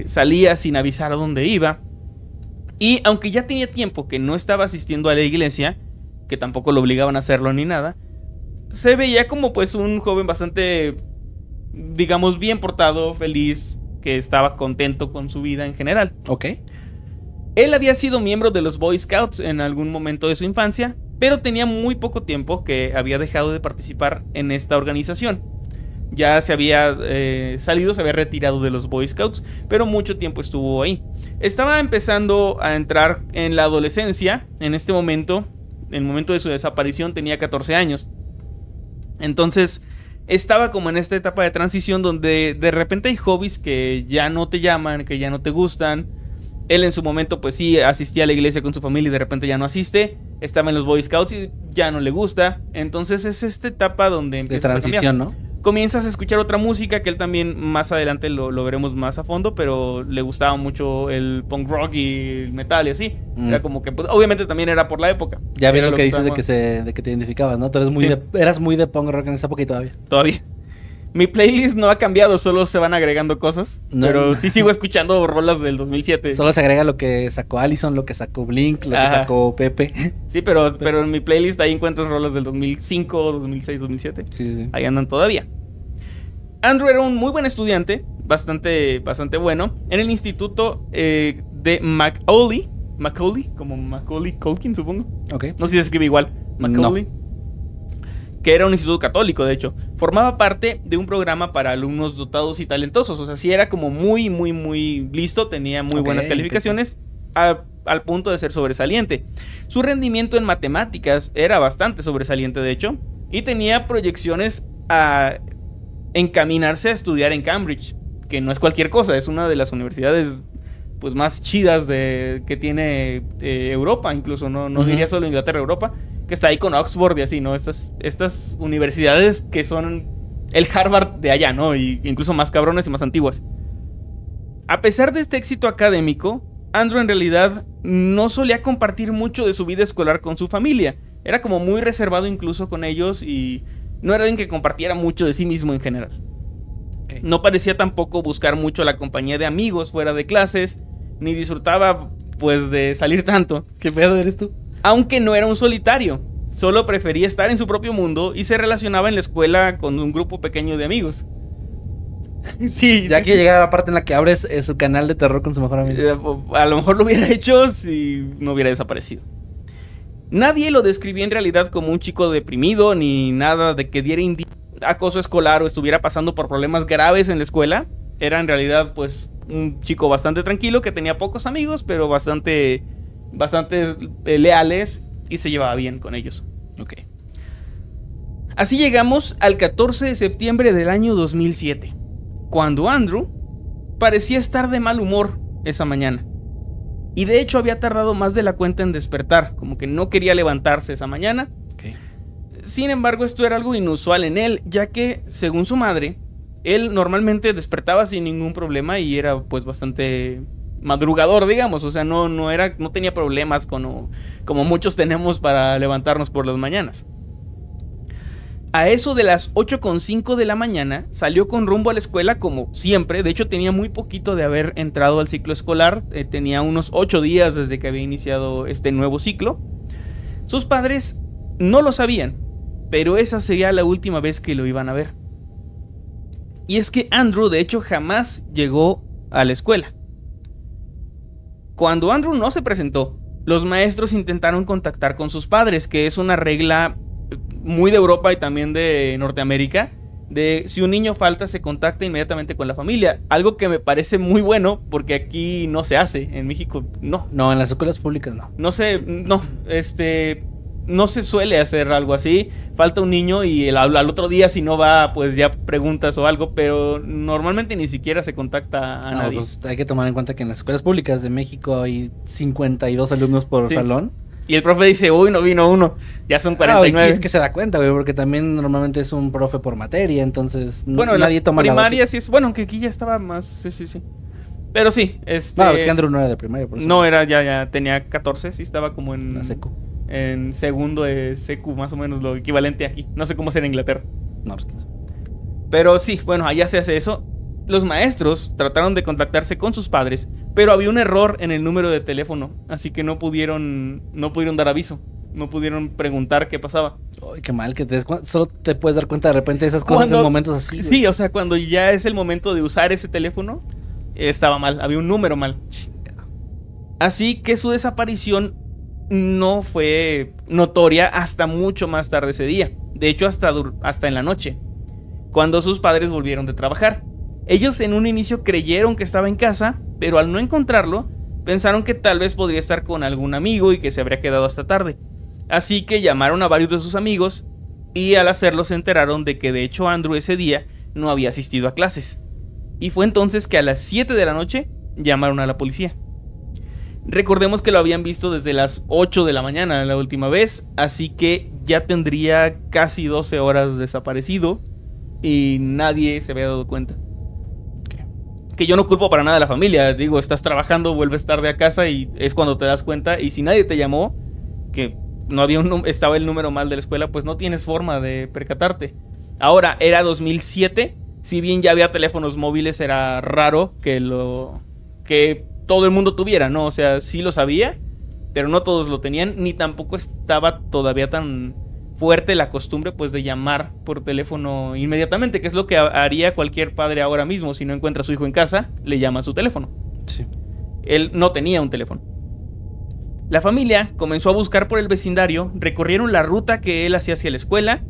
salía sin avisar a dónde iba. Y aunque ya tenía tiempo que no estaba asistiendo a la iglesia, que tampoco lo obligaban a hacerlo ni nada, se veía como pues un joven bastante, digamos, bien portado, feliz, que estaba contento con su vida en general. Ok. Él había sido miembro de los Boy Scouts en algún momento de su infancia, pero tenía muy poco tiempo que había dejado de participar en esta organización. Ya se había salido, se había retirado de los Boy Scouts, pero mucho tiempo estuvo ahí. Estaba empezando a entrar en la adolescencia. En este momento, en el momento de su desaparición, tenía 14 años. Entonces, estaba como en esta etapa de transición donde de repente hay hobbies que ya no te llaman, que ya no te gustan. Él en su momento pues sí asistía a la iglesia con su familia y de repente ya no asiste. Estaba en los Boy Scouts y ya no le gusta. Entonces es esta etapa donde empieza de transición, ¿no? Comienzas a escuchar otra música que él también más adelante lo veremos más a fondo, pero le gustaba mucho el punk rock y el metal y así. Era como que, pues, obviamente también era por la época. Ya vieron lo que dices de que te identificabas, ¿no? Tú eres muy eras muy de punk rock en esa época y todavía. Todavía. Mi playlist no ha cambiado, solo se van agregando cosas. No, pero sí sigo escuchando rolas del 2007. Solo se agrega lo que sacó Allison, lo que sacó Blink, lo que sacó Pepe. Sí, pero en mi playlist ahí encuentras rolas del 2005, 2006, 2007. Sí. Ahí andan todavía. Andrew era un muy buen estudiante, bastante bueno, en el instituto de Macaulay, como Macaulay Culkin, supongo. Okay. No sé si se escribe igual, Macaulay. No. Que era un instituto católico, de hecho. Formaba parte de un programa para alumnos dotados y talentosos. O sea, sí era como muy listo, tenía muy buenas calificaciones, al punto de ser sobresaliente. Su rendimiento en matemáticas era bastante sobresaliente, de hecho, y tenía proyecciones encaminarse a estudiar en Cambridge, que no es cualquier cosa, es una de las universidades pues más chidas que tiene Europa, incluso no diría solo Inglaterra, Europa, que está ahí con Oxford y así, ¿no? Estas universidades que son el Harvard de allá, ¿no? Y incluso más cabrones y más antiguas. A pesar de este éxito académico, Andrew en realidad no solía compartir mucho de su vida escolar con su familia. Era como muy reservado incluso con ellos y no era alguien que compartiera mucho de sí mismo en general. Okay. No parecía tampoco buscar mucho la compañía de amigos fuera de clases, ni disfrutaba pues de salir tanto. ¿Qué pedo eres tú? Aunque no era un solitario, solo prefería estar en su propio mundo y se relacionaba en la escuela con un grupo pequeño de amigos. Sí, ya sí, que sí. llega la parte en la que abres su canal de terror con su mejor amigo. A lo mejor lo hubiera hecho si no hubiera desaparecido. Nadie lo describía en realidad como un chico deprimido, ni nada de que diera acoso escolar o estuviera pasando por problemas graves en la escuela. Era en realidad pues un chico bastante tranquilo que tenía pocos amigos, pero bastante leales y se llevaba bien con ellos. Ok. Así llegamos al 14 de septiembre del año 2007, cuando Andrew parecía estar de mal humor esa mañana. Y de hecho había tardado más de la cuenta en despertar, como que no quería levantarse esa mañana. Okay. Sin embargo, esto era algo inusual en él, ya que, según su madre, él normalmente despertaba sin ningún problema y era pues bastante madrugador, digamos. O sea, no tenía problemas como muchos tenemos para levantarnos por las mañanas. A eso de las 8:05 de la mañana salió con rumbo a la escuela como siempre. De hecho tenía muy poquito de haber entrado al ciclo escolar. Tenía unos 8 días desde que había iniciado este nuevo ciclo. Sus padres no lo sabían, pero esa sería la última vez que lo iban a ver. Y es que Andrew de hecho jamás llegó a la escuela. Cuando Andrew no se presentó, los maestros intentaron contactar con sus padres, que es una regla muy de Europa y también de Norteamérica, de si un niño falta se contacta inmediatamente con la familia, algo que me parece muy bueno porque aquí no se hace, en México no. No, en las escuelas públicas no. No se suele hacer algo así. Falta un niño y al otro día si no va pues ya preguntas o algo, pero normalmente ni siquiera se contacta a nadie. Pues hay que tomar en cuenta que en las escuelas públicas de México hay 52 alumnos por salón. Y el profe dice, uy, no vino uno, ya son 49. Sí, es que se da cuenta, güey, porque también normalmente es un profe por materia, entonces bueno, nadie toma la primaria sí es, bueno, aunque aquí ya estaba más, sí. Pero sí, No, es que Andrew no era de primaria, por eso. No, era ya tenía 14, sí estaba como en... La secu. En segundo de secu, más o menos lo equivalente aquí. No sé cómo será en Inglaterra. No, pues no. Pero sí, bueno, allá se hace eso. Los maestros trataron de contactarse con sus padres, pero había un error en el número de teléfono, así que no pudieron dar aviso, no pudieron preguntar qué pasaba. Ay, qué mal que solo te puedes dar cuenta de repente de esas cosas en momentos así. Sí, güey. O sea, cuando ya es el momento de usar ese teléfono, estaba mal, había un número mal. Chingado. Así que su desaparición no fue notoria hasta mucho más tarde ese día. De hecho, hasta en la noche, cuando sus padres volvieron de trabajar. Ellos en un inicio creyeron que estaba en casa, pero al no encontrarlo, pensaron que tal vez podría estar con algún amigo y que se habría quedado hasta tarde. Así que llamaron a varios de sus amigos y al hacerlo se enteraron de que de hecho Andrew ese día no había asistido a clases. Y fue entonces que a las 7 de la noche llamaron a la policía. Recordemos que lo habían visto desde las 8 de la mañana la última vez, así que ya tendría casi 12 horas desaparecido y nadie se había dado cuenta. Que yo no culpo para nada a la familia, digo, estás trabajando, vuelves tarde a casa y es cuando te das cuenta, y si nadie te llamó, que no había estaba el número mal de la escuela, pues no tienes forma de percatarte. Ahora, era 2007, si bien ya había teléfonos móviles, era raro que todo el mundo tuviera, ¿no? O sea, sí lo sabía, pero no todos lo tenían, ni tampoco estaba todavía tan fuerte la costumbre pues de llamar por teléfono inmediatamente, que es lo que haría cualquier padre ahora mismo. Si no encuentra a su hijo en casa, le llama a su teléfono. Sí. Él no tenía un teléfono. La familia comenzó a buscar por el vecindario, recorrieron la ruta que él hacía hacia la escuela.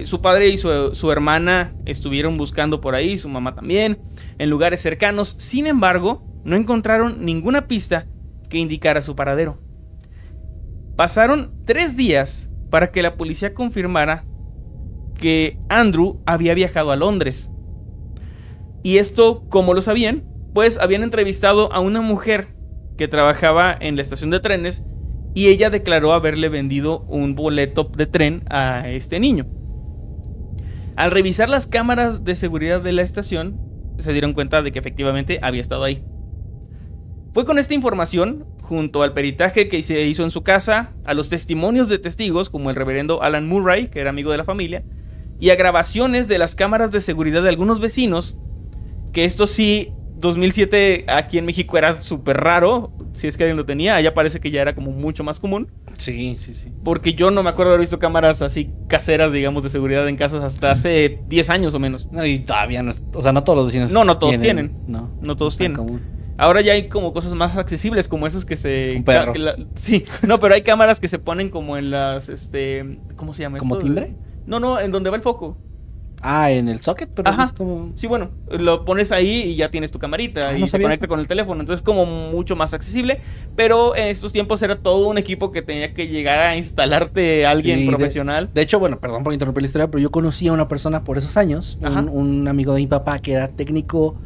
Su padre y su hermana estuvieron buscando por ahí, su mamá también, en lugares cercanos. Sin embargo, no encontraron ninguna pista que indicara su paradero. Pasaron 3 días para que la policía confirmara que Andrew había viajado a Londres Y esto, como lo sabían, pues habían entrevistado a una mujer que trabajaba en la estación de trenes y ella declaró haberle vendido un boleto de tren a este niño. Al revisar las cámaras de seguridad de la estación, se dieron cuenta de que efectivamente había estado ahí. Fue con esta información, junto al peritaje que se hizo en su casa, a los testimonios de testigos como el reverendo Alan Murray, que era amigo de la familia, y a grabaciones de las cámaras de seguridad de algunos vecinos, que esto sí, 2007 aquí en México era súper raro, si es que alguien lo tenía, allá parece que ya era como mucho más común. Sí. Porque yo no me acuerdo haber visto cámaras así caseras, digamos, de seguridad en casas hasta hace 10 años o menos. No, y todavía no, o sea, no todos los vecinos. No todos tienen. No todos tienen. Común. Ahora ya hay como cosas más accesibles, como esos que se... Un perro. Sí, no, pero hay cámaras que se ponen como en las, ¿cómo se llama esto? ¿Como timbre? No, en donde va el foco. Ah, en el socket, pero Ajá. es como... Sí, bueno, lo pones ahí y ya tienes tu camarita y no se sabía conecta eso. con el teléfono. Entonces como mucho más accesible. Pero en estos tiempos era todo un equipo que tenía que llegar a instalarte alguien Sí, profesional. De hecho, bueno, perdón por interrumpir la historia, pero yo conocí a una persona por esos años, Ajá. un amigo de mi papá que era técnico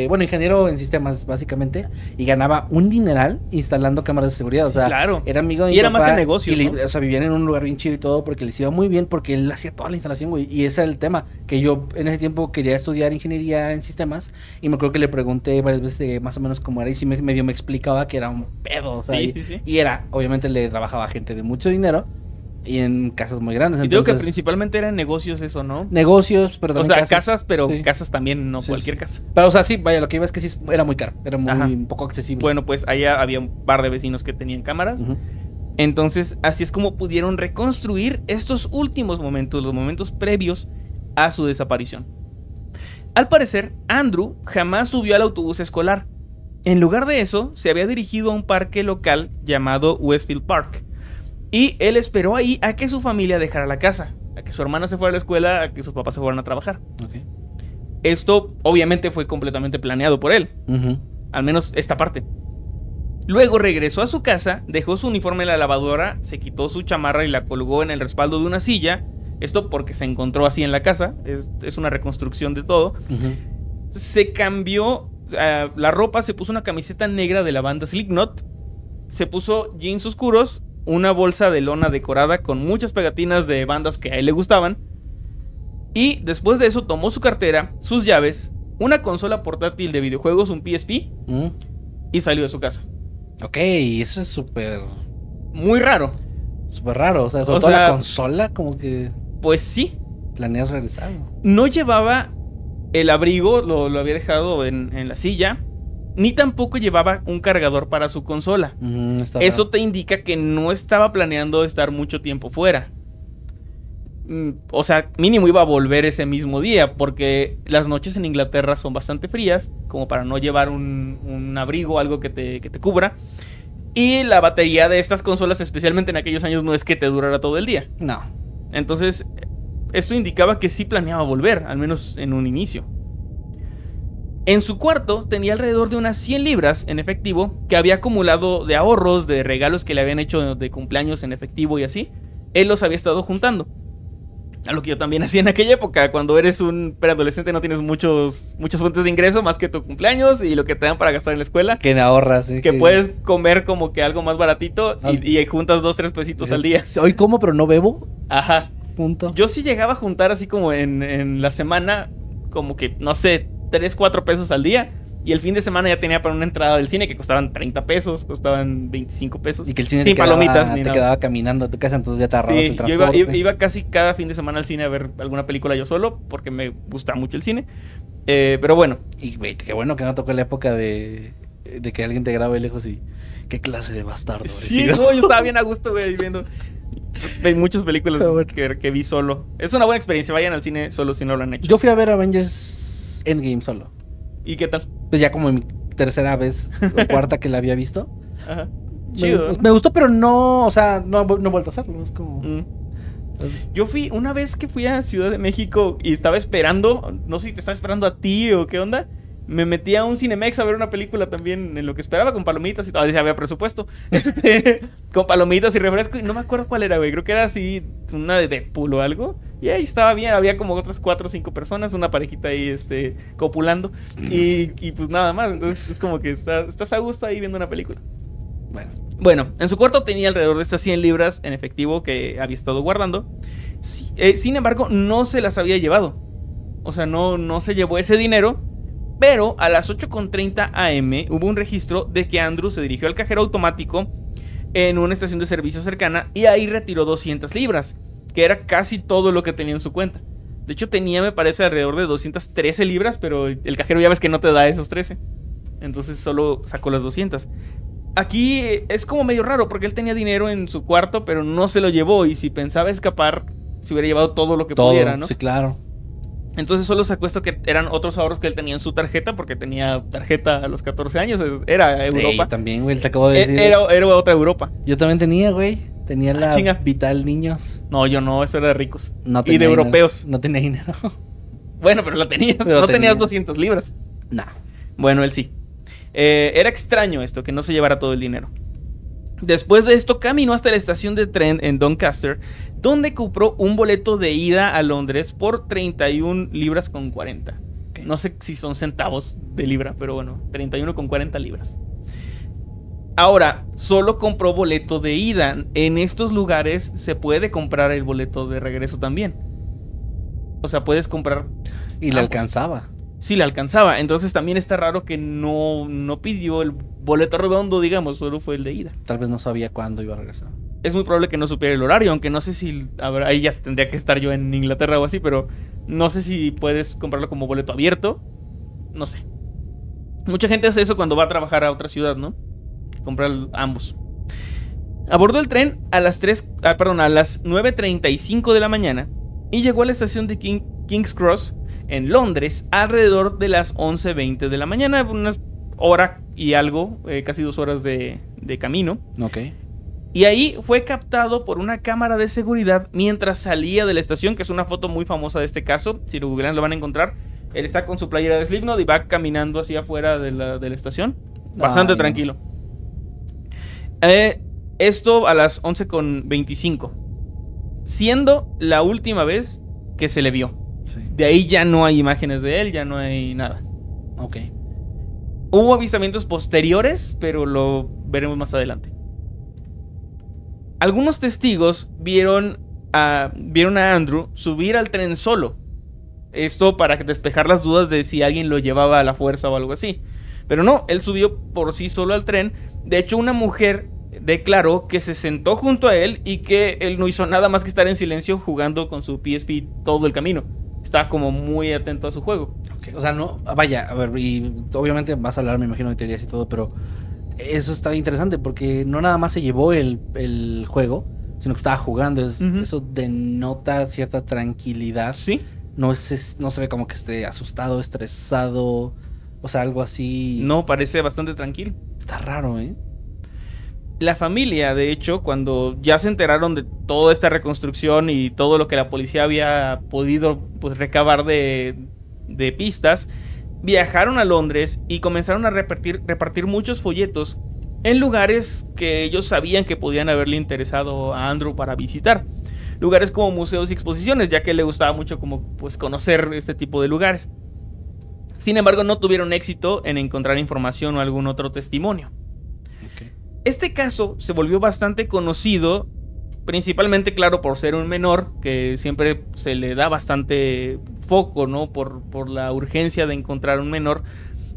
bueno, ingeniero en sistemas básicamente, y ganaba un dineral instalando cámaras de seguridad. O sea, claro. era amigo de mi Y era papá, más de negocios, y ¿no? o sea, vivían en un lugar bien chido y todo porque les iba muy bien, porque él hacía toda la instalación, güey. Y ese era el tema, que yo en ese tiempo quería estudiar ingeniería en sistemas, y me acuerdo que le pregunté varias veces más o menos cómo era, y sí medio me explicaba que era un pedo, o sea, Sí. y era, obviamente le trabajaba a gente de mucho dinero, y en casas muy grandes. Y digo que Entonces, principalmente eran negocios eso, ¿no? negocios, pero O también sea, casas, pero Sí. casas también, no Sí, cualquier sí. casa. Pero, o sea, sí, vaya, lo que iba es que sí era muy caro. Era Ajá. muy poco accesible. Bueno, pues allá había un par de vecinos que tenían cámaras. Ujú. Entonces, así es como pudieron reconstruir estos últimos momentos, los momentos previos a su desaparición. Al parecer, Andrew jamás subió al autobús escolar. En lugar de eso, se había dirigido a un parque local llamado Westfield Park. Y él esperó ahí a que su familia dejara la casa, a que su hermana se fuera a la escuela, a que sus papás se fueran a trabajar. Ok. Esto obviamente fue completamente planeado por él, Ujú. al menos esta parte. Luego regresó a su casa, dejó su uniforme en la lavadora, se quitó su chamarra y la colgó en el respaldo de una silla. Esto porque se encontró así en la casa, es una reconstrucción de todo. Ujú. Se cambió la ropa, se puso una camiseta negra de la banda Slipknot, se puso jeans oscuros, una bolsa de lona decorada con muchas pegatinas de bandas que a él le gustaban. Y después de eso tomó su cartera, sus llaves, una consola portátil de videojuegos, un PSP, Ujú. y salió de su casa. Ok, eso es súper Muy raro. raro. O sea, sobre O todo sea- la consola, como que Pues sí, planeas regresar. no llevaba el abrigo, lo había dejado en la silla, ni tampoco llevaba un cargador para su consola. Ujú, está Eso raro. te indica que no estaba planeando estar mucho tiempo fuera. O sea, mínimo iba a volver ese mismo día, porque las noches en Inglaterra son bastante frías, como para no llevar un abrigo, algo que te cubra. Y la batería de estas consolas, especialmente en aquellos años, no es que te durara todo el día. No. Entonces, esto indicaba que sí planeaba volver, al menos en un inicio. En su cuarto tenía alrededor de unas 100 libras en efectivo que había acumulado de ahorros, de regalos que le habían hecho de cumpleaños en efectivo y así. Él los había estado juntando. A lo que yo también hacía en aquella época. Cuando eres un preadolescente no tienes muchas fuentes de ingreso más que tu cumpleaños y lo que te dan para gastar en la escuela. Que ahorras. ¿Sí? Que puedes comer como que algo más baratito Al- y juntas 2-3 pesitos al día. Hoy como, pero no bebo. Ajá. Punto. Yo sí llegaba a juntar así como en la semana, como que, no sé, 3-4 pesos al día. Y el fin de semana ya tenía para una entrada del cine que costaban 30 pesos, costaban 25 pesos. Y que el cine sin te quedaba, palomitas ni te nada. quedaba caminando a tu casa, entonces ya te ahorrabas Sí, el yo transporte. iba casi cada fin de semana al cine a ver alguna película yo solo, porque me gusta mucho el cine. Pero bueno, Y güey, qué bueno que no tocó la época de que alguien te grabe lejos y qué clase de bastardo eres, sí, ¿no? no, yo estaba bien a gusto, güey, viendo. Hay muchas películas Está bueno. que vi solo. Es una buena experiencia, vayan al cine solo si no lo han hecho. Yo fui a ver Avengers Endgame solo. ¿Y qué tal? Pues ya como mi tercera vez o cuarta que la había visto. Ajá. Chido. Me gustó, pero no, o sea, no he vuelto a hacerlo. Es como. Mm. Yo fui, una vez que fui a Ciudad de México y estaba esperando, no sé si te estaba esperando a ti o qué onda, me metí a un Cinemex a ver una película también en lo que esperaba, con palomitas y todo, había presupuesto, con palomitas y refresco, y no me acuerdo cuál era, güey, creo que era así, una de Deadpool o algo, Y ahí estaba bien, había como otras 4 o 5 personas, una parejita ahí copulando. Y pues nada más, entonces es como que estás a gusto ahí viendo una película. Bueno, en su cuarto tenía alrededor de estas 100 libras en efectivo que había estado guardando. Sin embargo, no se las había llevado. O sea, no se llevó ese dinero. Pero a las 8:30 AM hubo un registro de que Andrew se dirigió al cajero automático en una estación de servicio cercana y ahí retiró 200 libras, que era casi todo lo que tenía en su cuenta. De hecho, tenía, me parece, alrededor de 213 libras, pero el cajero ya ves que no te da esos 13. Entonces solo sacó las 200. Aquí es como medio raro porque él tenía dinero en su cuarto, pero no se lo llevó. Y si pensaba escapar, se hubiera llevado todo lo que pudiera, ¿no? Sí, claro. Entonces solo sacó esto que eran otros ahorros que él tenía en su tarjeta, porque tenía tarjeta a los 14 años, era Europa. También, güey, te acabo de decir. Era otra Europa. Yo también tenía, güey. Tenía la chinga. Vital Niños. No, yo no, eso era de ricos. No y de europeos. No tenía dinero. Bueno, pero lo tenías. No tenías 200 libras. No. Bueno, él sí. Era extraño esto, que no se llevara todo el dinero. Después de esto caminó hasta la estación de tren en Doncaster, donde compró un boleto de ida a Londres por 31 libras con 40. Okay. No sé si son centavos de libra, pero bueno, 31 con 40 libras. Ahora, solo compró boleto de ida. En estos lugares se puede comprar el boleto de regreso también. O sea, puedes comprar... Y le alcanzaba. Sí, le alcanzaba. Entonces también está raro que no pidió el boleto redondo, digamos, solo fue el de ida. Tal vez no sabía cuándo iba a regresar. Es muy probable que no supiera el horario, aunque no sé si... ahí ya tendría que estar yo en Inglaterra o así, pero no sé si puedes comprarlo como boleto abierto. No sé. Mucha gente hace eso cuando va a trabajar a otra ciudad, ¿no? Comprar ambos. Abordó el tren a las 9:35 de la mañana y llegó a la estación de King's Cross en Londres alrededor de las 11:20 de la mañana, unas hora y algo, casi 2 horas de camino. Ok. Y ahí fue captado por una cámara de seguridad mientras salía de la estación, que es una foto muy famosa de este caso. Si lo googlean lo van a encontrar. Él está con su playera de Slipknot y va caminando hacia afuera de la estación. Bastante tranquilo. Esto a las 11:25. Siendo la última vez que se le vio. Sí. De ahí ya no hay imágenes de él, ya no hay nada. Ok. Hubo avistamientos posteriores, pero lo veremos más adelante. Algunos testigos vieron a Andrew subir al tren solo. Esto para despejar las dudas de si alguien lo llevaba a la fuerza o algo así. Pero no, él subió por sí solo al tren. De hecho, una mujer declaró que se sentó junto a él y que él no hizo nada más que estar en silencio jugando con su PSP todo el camino. Estaba como muy atento a su juego. Okay. O sea, no, vaya, a ver, y obviamente vas a hablar, me imagino, de teorías y todo, pero eso está interesante porque no nada más se llevó el juego, sino que estaba jugando. Eso denota cierta tranquilidad. Sí. No se ve como que esté asustado, estresado, o sea, algo así. No, parece bastante tranquilo. Está raro, ¿eh? La familia, de hecho, cuando ya se enteraron de toda esta reconstrucción y todo lo que la policía había podido pues, recabar de pistas, viajaron a Londres y comenzaron a repartir muchos folletos en lugares que ellos sabían que podían haberle interesado a Andrew para visitar. Lugares como museos y exposiciones, ya que le gustaba mucho como pues conocer este tipo de lugares. Sin embargo, no tuvieron éxito en encontrar información o algún otro testimonio. Okay. Este caso se volvió bastante conocido, principalmente, claro, por ser un menor, que siempre se le da bastante foco, ¿no? Por la urgencia de encontrar un menor,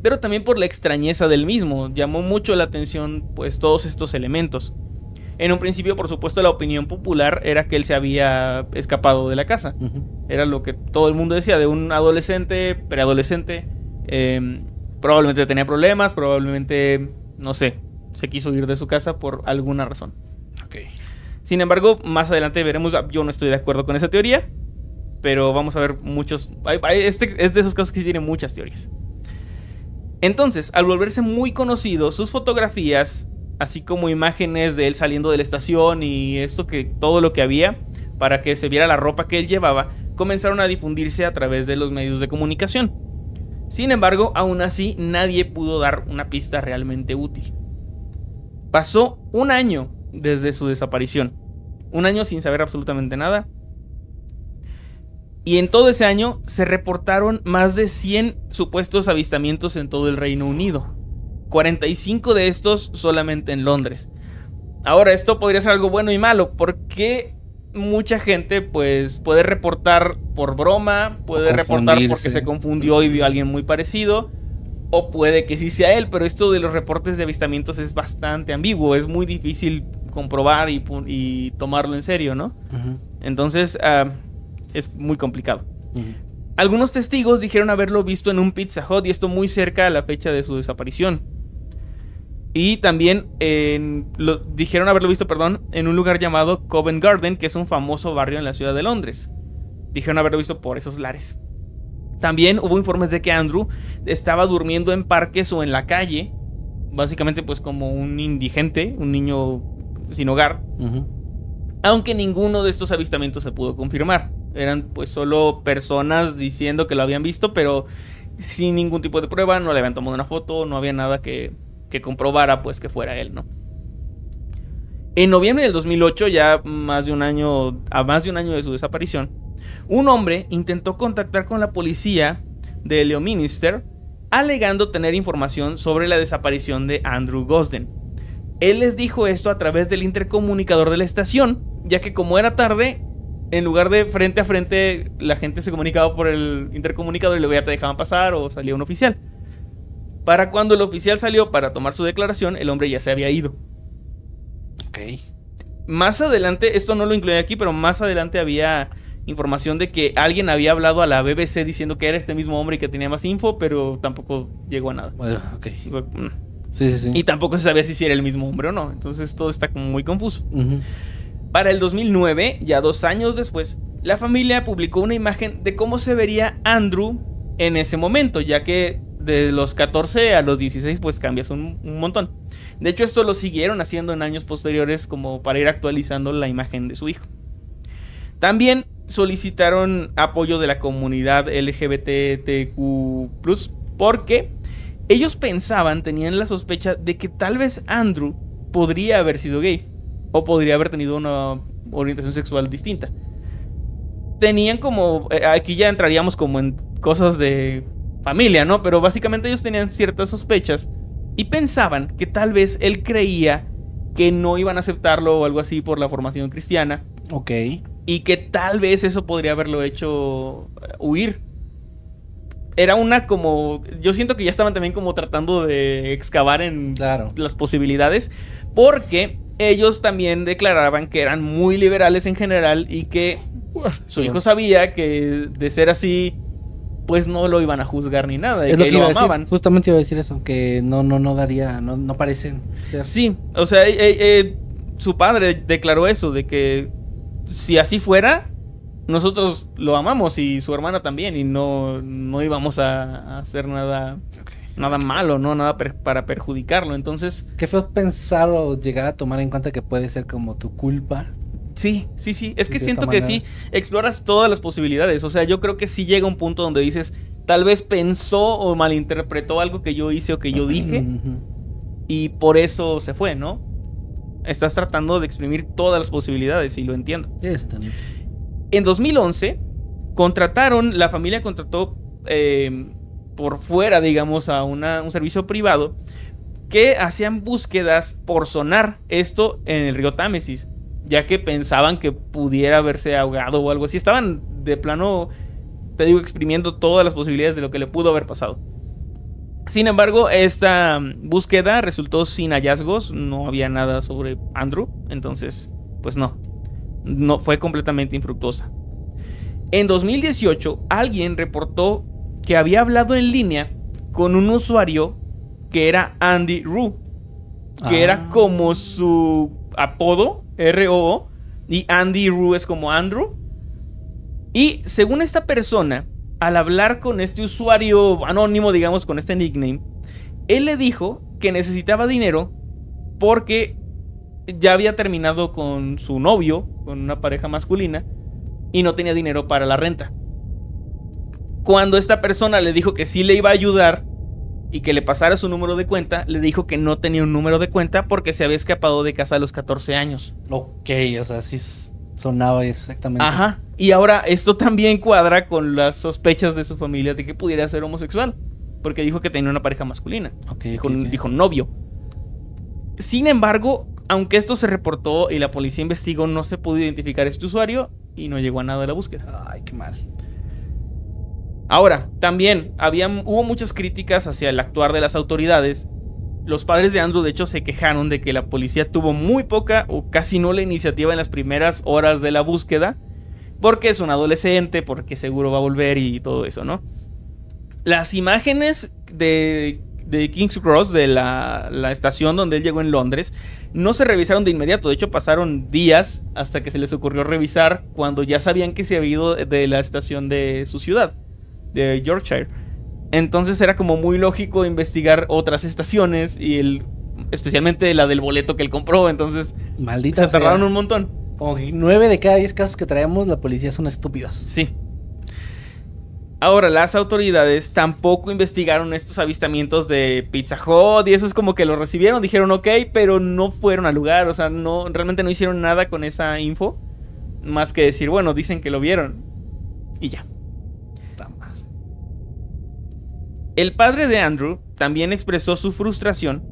pero también por la extrañeza del mismo. Llamó mucho la atención, pues, todos estos elementos. En un principio, por supuesto, la opinión popular era que él se había escapado de la casa. Era lo que todo el mundo decía de un adolescente, preadolescente. Probablemente tenía problemas, probablemente, no sé, se quiso ir de su casa por alguna razón. Okay. Sin embargo, más adelante veremos, yo no estoy de acuerdo con esa teoría, pero vamos a ver muchos... Este es de esos casos que sí tiene muchas teorías. Entonces, al volverse muy conocido, sus fotografías, así como imágenes de él saliendo de la estación y todo lo que había para que se viera la ropa que él llevaba, comenzaron a difundirse a través de los medios de comunicación. Sin embargo, aún así, nadie pudo dar una pista realmente útil. Pasó un año desde su desaparición. Un año sin saber absolutamente nada. Y en todo ese año se reportaron más de 100 supuestos avistamientos en todo el Reino Unido. 45 de estos solamente en Londres. Ahora, esto podría ser algo bueno y malo, porque mucha gente pues puede reportar por broma, puede reportar porque se confundió y vio a alguien muy parecido, o puede que sí sea él, pero esto de los reportes de avistamientos es bastante ambiguo, es muy difícil comprobar y tomarlo en serio, ¿no? Entonces, es muy complicado. Algunos testigos dijeron haberlo visto en un Pizza Hut, y esto muy cerca a la fecha de su desaparición. Y también dijeron haberlo visto, en un lugar llamado Covent Garden, que es un famoso barrio en la ciudad de Londres. Dijeron haberlo visto por esos lares. También hubo informes de que Andrew estaba durmiendo en parques o en la calle, básicamente pues como un indigente, un niño sin hogar. Aunque ninguno de estos avistamientos se pudo confirmar. Eran pues solo personas diciendo que lo habían visto, pero sin ningún tipo de prueba. No le habían tomado una foto, no había nada que comprobara pues que fuera él, ¿no? En noviembre del 2008, ya a más de un año de su desaparición, un hombre intentó contactar con la policía de Leominster, alegando tener información sobre la desaparición de Andrew Gosden. Él les dijo esto a través del intercomunicador de la estación, ya que como era tarde, en lugar de frente a frente, la gente se comunicaba por el intercomunicador y luego ya te dejaban pasar o salía un oficial. Para cuando el oficial salió para tomar su declaración, el hombre ya se había ido. Ok. Más adelante, esto no lo incluí aquí, pero más adelante había información de que alguien había hablado a la BBC diciendo que era este mismo hombre y que tenía más info, pero tampoco llegó a nada. Bueno, ok. O sea, sí. Y tampoco se sabía si era el mismo hombre o no. Entonces todo está como muy confuso. Para el 2009, ya 2 años después, la familia publicó una imagen de cómo se vería Andrew en ese momento, ya que de los 14 a los 16 pues cambias un montón. De hecho, esto lo siguieron haciendo en años posteriores como para ir actualizando la imagen de su hijo. También solicitaron apoyo de la comunidad LGBTQ+, porque ellos tenían la sospecha de que tal vez Andrew podría haber sido gay o podría haber tenido una orientación sexual distinta. Tenían como, aquí ya entraríamos como en cosas de familia, ¿no? Pero básicamente ellos tenían ciertas sospechas y pensaban que tal vez él creía que no iban a aceptarlo o algo así por la formación cristiana. Ok. Y que tal vez eso podría haberlo hecho huir. Era yo siento que ya estaban también como tratando de excavar en las posibilidades, porque ellos también declaraban que eran muy liberales en general y que su hijo sabía que de ser así pues no lo iban a juzgar ni nada, es que lo amaban. Decir, justamente iba a decir eso, que no daría, no parecen ser. Sí, o sea, su padre declaró eso, de que si así fuera, nosotros lo amamos y su hermana también, y no íbamos a hacer nada malo, ¿no? Nada para perjudicarlo. Entonces, qué feo pensar o llegar a tomar en cuenta que puede ser como tu culpa. Sí. Es que siento que sí exploras todas las posibilidades. O sea, yo creo que sí llega un punto donde dices, tal vez pensó o malinterpretó algo que yo hice o que yo dije, y por eso se fue, ¿no? Estás tratando de exprimir todas las posibilidades, y lo entiendo. En 2011, la familia contrató por fuera, digamos, a un servicio privado que hacían búsquedas por sonar, esto en el río Támesis, ya que pensaban que pudiera haberse ahogado o algo así. Estaban de plano, te digo, exprimiendo todas las posibilidades de lo que le pudo haber pasado. Sin embargo, esta búsqueda resultó sin hallazgos, no había nada sobre Andrew, entonces, pues no fue completamente infructuosa. En 2018, alguien reportó que había hablado en línea con un usuario que era Andy Roo, que era como su apodo, R-O-O, y Andy Roo es como Andrew. Y según esta persona, al hablar con este usuario anónimo, digamos, con este nickname, él le dijo que necesitaba dinero porque ya había terminado con su novio, con una pareja masculina, y no tenía dinero para la renta. Cuando esta persona le dijo que sí le iba a ayudar y que le pasara su número de cuenta, le dijo que no tenía un número de cuenta porque se había escapado de casa a los 14 años. Ok, o sea, sí Sonaba exactamente. Ajá. Y ahora esto también cuadra con las sospechas de su familia de que pudiera ser homosexual. Porque dijo que tenía una pareja masculina. Dijo novio. Sin embargo, aunque esto se reportó y la policía investigó, no se pudo identificar este usuario y no llegó a nada de la búsqueda. Ay, qué mal. Ahora, también hubo muchas críticas hacia el actuar de las autoridades. Los padres de Andrew, de hecho, se quejaron de que la policía tuvo muy poca o casi nula iniciativa en las primeras horas de la búsqueda, porque es un adolescente, porque seguro va a volver y todo eso, ¿no? Las imágenes de King's Cross, de la estación donde él llegó en Londres, no se revisaron de inmediato. De hecho, pasaron días hasta que se les ocurrió revisar cuando ya sabían que se había ido de la estación de su ciudad, de Yorkshire. Entonces era como muy lógico investigar otras estaciones y especialmente la del boleto que él compró. Entonces maldita se tardaron un montón. Como que 9 de cada 10 casos que traemos, la policía son estúpidos. Sí. Ahora, las autoridades tampoco investigaron estos avistamientos de Pizza Hut y eso es como que lo recibieron, dijeron ok, pero no fueron al lugar. O sea, realmente no hicieron nada con esa info, más que decir, bueno, dicen que lo vieron y ya. El padre de Andrew también expresó su frustración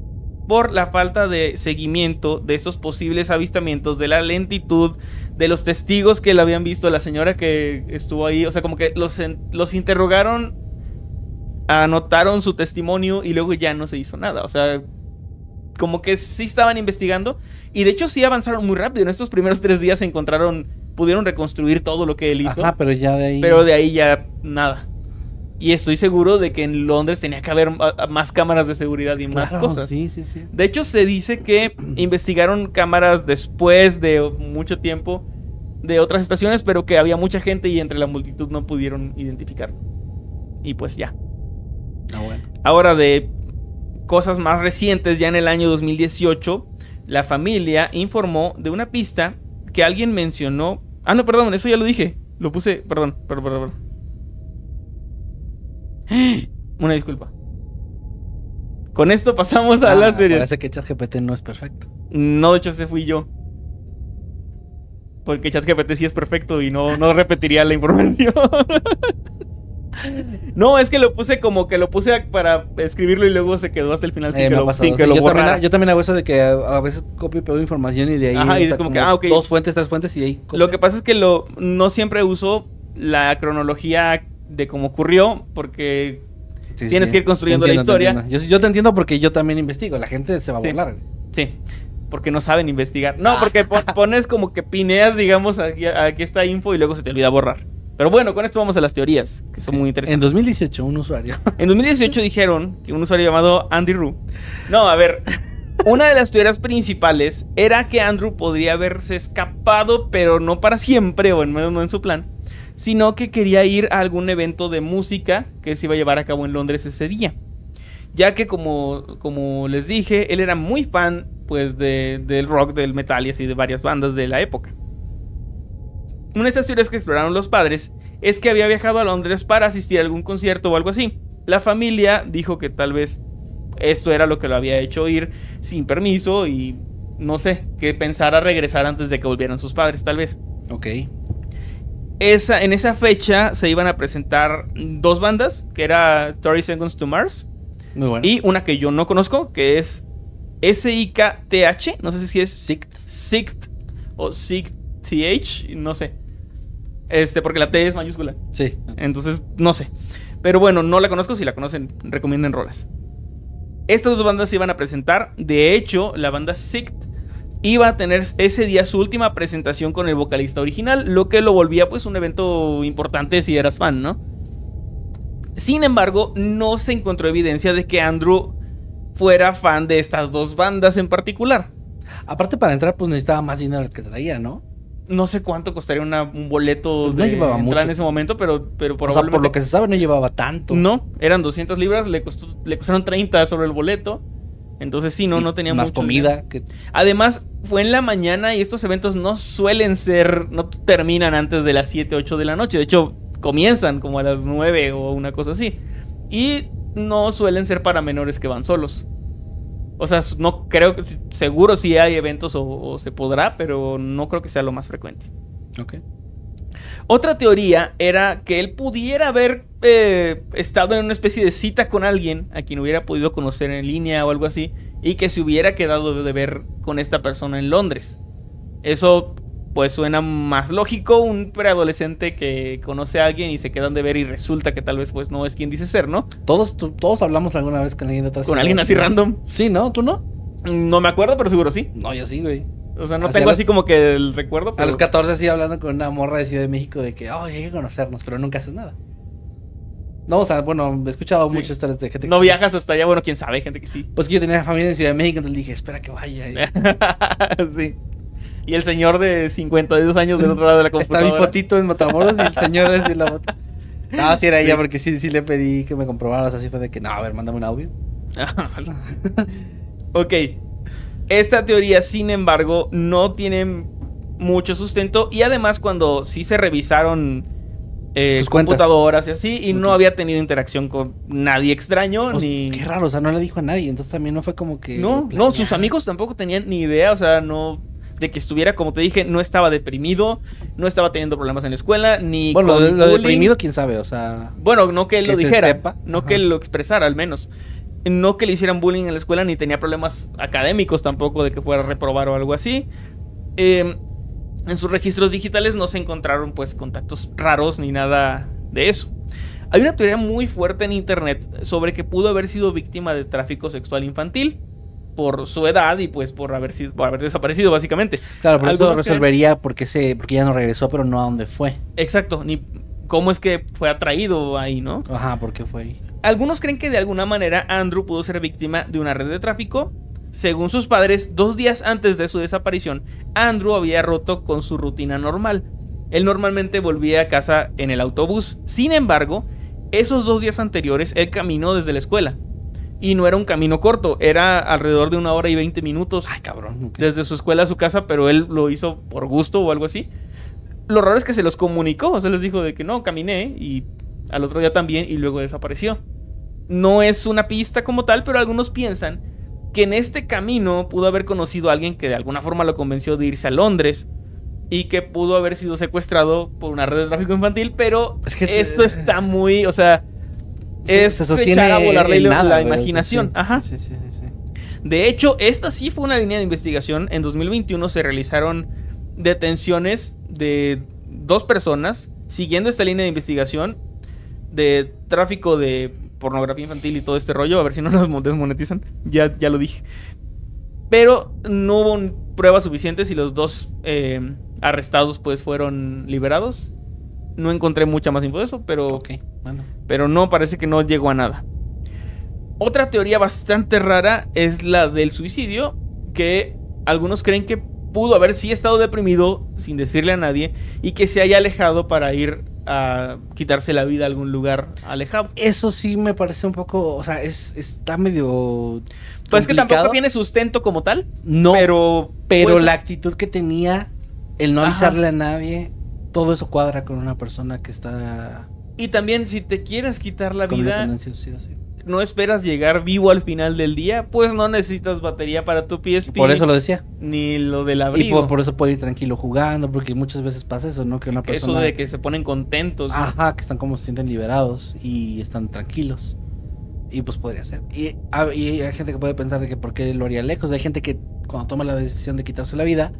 por la falta de seguimiento de estos posibles avistamientos, de la lentitud de los testigos que la habían visto, la señora que estuvo ahí. O sea, como que los interrogaron, anotaron su testimonio y luego ya no se hizo nada. O sea, como que sí estaban investigando y de hecho sí avanzaron muy rápido. En estos primeros 3 días pudieron reconstruir todo lo que él hizo. Ajá, pero ya de ahí... Pero de ahí ya nada. Y estoy seguro de que en Londres tenía que haber más cámaras de seguridad y más cosas. Sí. De hecho, se dice que investigaron cámaras después de mucho tiempo de otras estaciones, pero que había mucha gente y entre la multitud no pudieron identificarlo. Y pues ya. Bueno. Ahora, de cosas más recientes, ya en el año 2018, la familia informó de una pista que alguien mencionó. Ah, no, perdón, eso ya lo dije. Lo puse, perdón. Una disculpa. Con esto pasamos a la serie. Parece que ChatGPT no es perfecto. No, de hecho ese fui yo. Porque ChatGPT sí es perfecto y no repetiría la información. No, es que lo puse para escribirlo y luego se quedó hasta el final sin que lo borrara. Yo también hago eso de que a veces copio y pego información y de ahí. Ajá, y es como que, okay. 2 fuentes, 3 fuentes y de ahí copio. Lo que pasa es que no siempre uso la cronología de cómo ocurrió, porque tienes que ir construyendo la historia. Yo te entiendo porque yo también investigo. La gente se va a burlar. Sí, porque no saben investigar. No, porque pones como que pineas, digamos, aquí está info y luego se te olvida borrar. Pero bueno, con esto vamos a las teorías, que son muy interesantes. En 2018, un usuario. En 2018 dijeron que un usuario llamado Andy Rue. No, a ver. Una de las teorías principales era que Andrew podría haberse escapado, pero no para siempre, o al menos no en su plan, sino que quería ir a algún evento de música que se iba a llevar a cabo en Londres ese día. Ya que como les dije, él era muy fan pues del rock, del metal y así de varias bandas de la época. Una de estas teorías que exploraron los padres es que había viajado a Londres para asistir a algún concierto o algo así. La familia dijo que tal vez esto era lo que lo había hecho ir sin permiso y no sé, que pensara regresar antes de que volvieran sus padres, tal vez. Ok. En esa fecha se iban a presentar 2 bandas, que era 30 Seconds to Mars. Muy bueno. Y una que yo no conozco, que es SIKTH, no sé si es SIKT o SIKTH, no sé. Porque la T es mayúscula. Sí. Entonces, no sé. Pero bueno, no la conozco, si la conocen, recomienden rolas. Estas 2 bandas se iban a presentar. De hecho, la banda SIKT iba a tener ese día su última presentación con el vocalista original, lo que lo volvía pues un evento importante si eras fan, ¿no? Sin embargo, no se encontró evidencia de que Andrew fuera fan de estas 2 bandas en particular. Aparte, para entrar pues necesitaba más dinero del que traía, ¿no? No sé cuánto costaría un boleto pues no llevaba entrar mucho en ese momento, pero probablemente... O sea, por lo que se sabe no llevaba tanto. No, eran 200 libras, le costaron 30 sobre el boleto. Entonces sí, no tenía más mucho comida. Además, fue en la mañana y estos eventos no terminan antes de las 7, 8 de la noche. De hecho, comienzan como a las 9 o una cosa así. Y no suelen ser para menores que van solos. O sea, no creo que... Seguro sí hay eventos o se podrá, pero no creo que sea lo más frecuente. Ok. Otra teoría era que él pudiera haber estado en una especie de cita con alguien a quien hubiera podido conocer en línea o algo así, y que se hubiera quedado de ver con esta persona en Londres. Eso pues suena más lógico, un preadolescente que conoce a alguien y se quedan de ver y resulta que tal vez pues no es quien dice ser, ¿no? Todos hablamos alguna vez con alguien de otra Con alguien así random. Sí, ¿no? ¿Tú no? No me acuerdo, pero seguro sí. No, yo sí, güey. O sea, no Así tengo a los- así como que el recuerdo, A pero... los 14 sí hablando con una morra de Ciudad de México de que, oh, hay que conocernos, pero nunca haces nada. No, o sea, bueno, he escuchado Sí. muchas historias de gente que... No viajas hasta allá, bueno, quién sabe, gente que sí. Pues que yo tenía familia en Ciudad de México, entonces dije, espera que vaya. Sí. Y el señor de 52 años del otro lado de la Está computadora. mi fotito en Matamoros y el señor es de la foto. No, sí era Sí. ella porque sí le pedí que me comprobara, o sea, así fue de que, no, a ver, mándame un audio. Ok. Esta teoría, sin embargo, no tiene mucho sustento. Y además, cuando sí se revisaron Sus cuentas. computadoras y así, y no Ok. había tenido interacción con nadie extraño, Pues, ni... qué raro, o sea, no le dijo a nadie, entonces también no fue como que... No, no, sus amigos tampoco tenían ni idea, o sea, no... De que estuviera, como te dije, no estaba deprimido, no estaba teniendo problemas en la escuela, ni Bueno, con lo bullying. deprimido, quién sabe, o sea... Bueno, no que él Que lo se dijera, sepa. no Ajá. que él lo expresara al menos. No que le hicieran bullying en la escuela, ni tenía problemas académicos tampoco de que fuera a reprobar o algo así. En sus registros digitales no se encontraron pues contactos raros ni nada de eso. Hay una teoría muy fuerte en internet sobre que pudo haber sido víctima de tráfico sexual infantil por su edad y pues por haber desaparecido básicamente. Claro, pero eso Algunos creen- resolvería porque ya no regresó, pero no a dónde fue. Exacto, ni cómo es que fue atraído ahí, ¿no? Ajá, ¿por qué fue ahí? Algunos creen que de alguna manera Andrew pudo ser víctima de una red de tráfico. Según sus padres, 2 días antes de su desaparición, Andrew había roto con su rutina normal. Él normalmente volvía a casa en el autobús. Sin embargo, esos 2 días anteriores, él caminó desde la escuela. Y no era un camino corto, era alrededor de 1 hora y 20 minutos Ay, cabrón. ok. desde su escuela a su casa, pero él lo hizo por gusto o algo así. Lo raro es que se los comunicó, o sea, les dijo de que no, caminé y al otro día también y luego desapareció. No es una pista como tal, pero algunos piensan que en este camino pudo haber conocido a alguien que de alguna forma lo convenció de irse a Londres y que pudo haber sido secuestrado por una red de tráfico infantil, pero Es que esto está muy, o sea, es se sostiene echar a volar en nada, la güey, o sea, imaginación. sí, Ajá. Sí. De hecho, esta sí fue una línea de investigación. En 2021 se realizaron detenciones de 2 personas siguiendo esta línea de investigación de tráfico de pornografía infantil y todo este rollo. A ver si no nos desmonetizan. Ya lo dije. Pero no hubo pruebas suficientes y los 2 arrestados pues fueron liberados. No encontré mucha más info de eso, pero... Ok, bueno. Pero no, parece que no llegó a nada. Otra teoría bastante rara es la del suicidio, que algunos creen que pudo haber sí estado deprimido sin decirle a nadie y que se haya alejado para ir a quitarse la vida a algún lugar alejado. Eso sí me parece un poco, o sea, está medio Pues es que complicado. tampoco tiene sustento como tal, No, pero pero pues, la actitud que tenía, el no Ajá. avisarle a nadie, todo eso cuadra con una persona que está y también si te quieres quitar la con una vida, tendencia suicida, sí. no esperas llegar vivo al final del día, pues no necesitas batería para tu PSP. Por eso lo decía. Ni lo del Y abrigo. por eso puede ir tranquilo jugando, porque muchas veces pasa eso, ¿no? Que una Eso persona... de que se ponen contentos. ¿no? Ajá, que están como se sienten liberados y están tranquilos. Y pues podría ser. Y hay gente que puede pensar de que por qué lo haría lejos. Hay gente que cuando toma la decisión de quitarse la vida,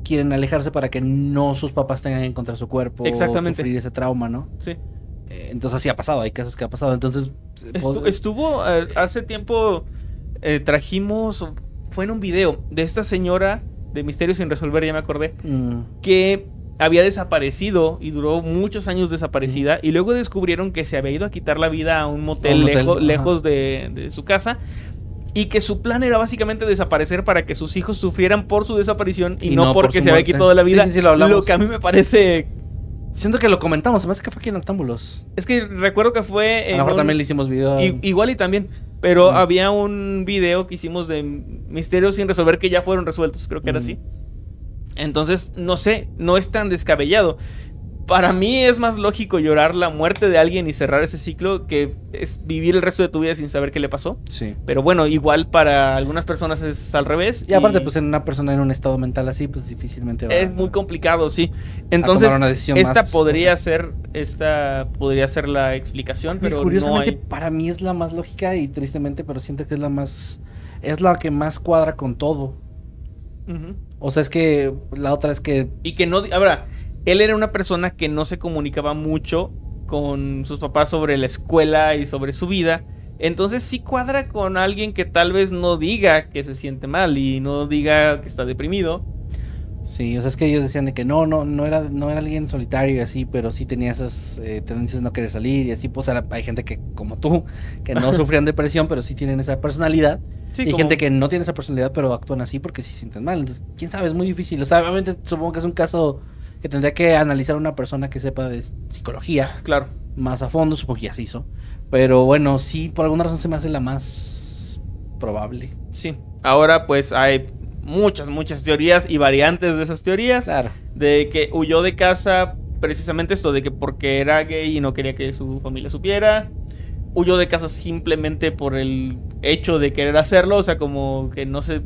quieren alejarse para que no sus papás tengan que encontrar su cuerpo. Exactamente. O sufrir ese trauma, ¿no? Sí. Entonces así ha pasado, hay casos que ha pasado. Entonces... Estuvo hace tiempo trajimos, fue en un video de esta señora de Misterios sin resolver, ya me acordé, que había desaparecido y duró muchos años desaparecida y luego descubrieron que se había ido a quitar la vida a un motel, ajá. lejos de su casa y que su plan era básicamente desaparecer para que sus hijos sufrieran por su desaparición y no por porque su se había muerte. quitado la vida. Sí, lo hablamos. Lo que a mí me parece... Siento que lo comentamos, además que fue aquí en Octámbulos. Es que recuerdo que fue... A lo mejor también le hicimos video. Igual y también, pero había un video que hicimos de misterios sin resolver que ya fueron resueltos, creo que era así. Entonces, no sé, no es tan descabellado. Para mí es más lógico llorar la muerte de alguien y cerrar ese ciclo que es vivir el resto de tu vida sin saber qué le pasó. Sí. Pero bueno, igual para algunas personas es al revés. Y aparte, pues en una persona en un estado mental así, pues difícilmente va es muy complicado, sí. Entonces, tomar una decisión esta más, podría ser la explicación, pero curiosamente no hay... para mí es la más lógica y tristemente, pero siento que es la que más cuadra con todo. Ujú. O sea, es que la otra es que Y que no... Ahora, él era una persona que no se comunicaba mucho con sus papás sobre la escuela y sobre su vida. Entonces sí cuadra con alguien que tal vez no diga que se siente mal y no diga que está deprimido. sí, o sea, es que ellos decían de que no era alguien solitario y así, pero sí tenía esas tendencias de no querer salir y así, pues hay gente que, como tú, que no sufrían depresión, pero sí tienen esa personalidad. Sí, Y hay como- gente que no tiene esa personalidad, pero actúan así porque sí se sienten mal. Entonces, quién sabe, es muy difícil. O sea, obviamente supongo que es un caso que tendría que analizar una persona que sepa de psicología Claro. más a fondo, supongo que ya se hizo. Pero bueno, sí, por alguna razón se me hace la más probable. Sí. Ahora pues hay muchas teorías y variantes de esas teorías. Claro. De que huyó de casa precisamente esto, de que porque era gay y no quería que su familia supiera. Huyó de casa simplemente por el hecho de querer hacerlo, o sea, como que no se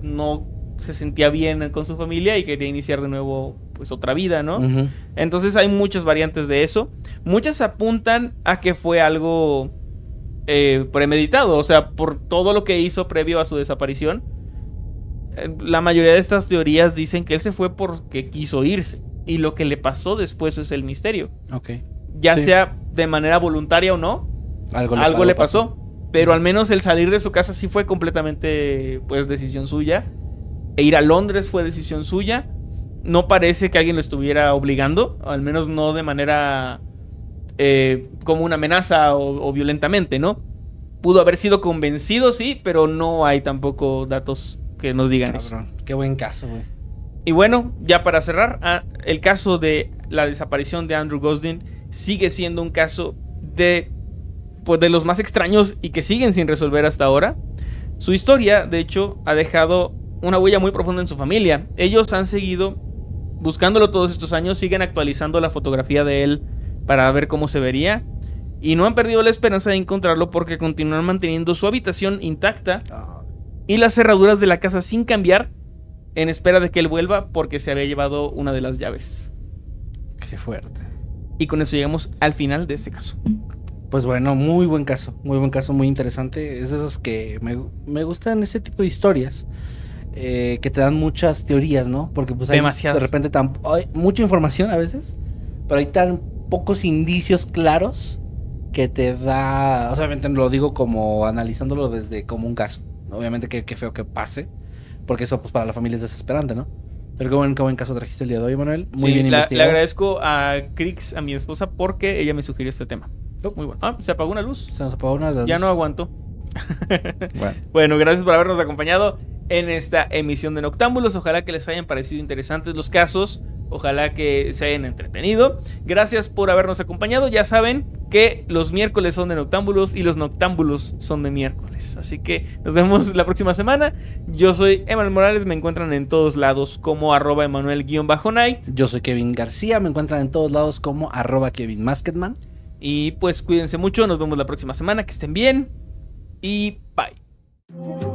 sentía bien con su familia y quería iniciar de nuevo pues otra vida, ¿no? Ujú. Entonces hay muchas variantes de eso. Muchas apuntan a que fue algo premeditado, o sea, por todo lo que hizo previo a su desaparición. La mayoría de estas teorías dicen que él se fue porque quiso irse y lo que le pasó después es el misterio. Ok. Ya Sí. sea de manera voluntaria o no, algo le pasó. Pero al menos el salir de su casa sí fue completamente pues decisión suya. E ir a Londres fue decisión suya. No parece que alguien lo estuviera obligando, al menos no de manera como una amenaza o violentamente, ¿no? Pudo haber sido convencido, sí, pero no hay tampoco datos que nos digan eso. Cabrón, qué buen caso, güey. Y bueno, ya para cerrar, el caso de la desaparición de Andrew Gosling sigue siendo un caso de los más extraños y que siguen sin resolver hasta ahora. Su historia, de hecho, ha dejado una huella muy profunda en su familia. Ellos han seguido buscándolo todos estos años, siguen actualizando la fotografía de él para ver cómo se vería. Y no han perdido la esperanza de encontrarlo porque continúan manteniendo su habitación intacta y las cerraduras de la casa sin cambiar en espera de que él vuelva porque se había llevado una de las llaves. Qué fuerte. Y con eso llegamos al final de este caso. Pues bueno, muy buen caso, muy interesante. Es de esos que me gustan ese tipo de historias que te dan muchas teorías, ¿no? Porque pues hay Demasiadas. de repente hay mucha información a veces, pero hay tan pocos indicios claros que te da, o sea, obviamente lo digo como analizándolo desde como un caso. Obviamente qué feo que pase, porque eso pues para la familia es desesperante, ¿no? Pero qué buen caso trajiste el día de hoy, Manuel. Muy bien Le investigado. agradezco a Crix, a mi esposa, porque ella me sugirió este tema. Muy bueno. Se apagó una luz. Se nos apagó una de las Ya no luces. aguanto. Bueno. Bueno, gracias por habernos acompañado en esta emisión de Noctámbulos. Ojalá que les hayan parecido interesantes los casos. Ojalá que se hayan entretenido. Gracias por habernos acompañado. Ya saben que los miércoles son de Noctámbulos y los Noctámbulos son de miércoles. Así que nos vemos la próxima semana. Yo soy Emanuel Morales. Me encuentran en todos lados como @Emanuel_Night. Yo soy Kevin García. Me encuentran en todos lados como @KevinMasketman. Y pues cuídense mucho. Nos vemos la próxima semana. Que estén bien. Y bye.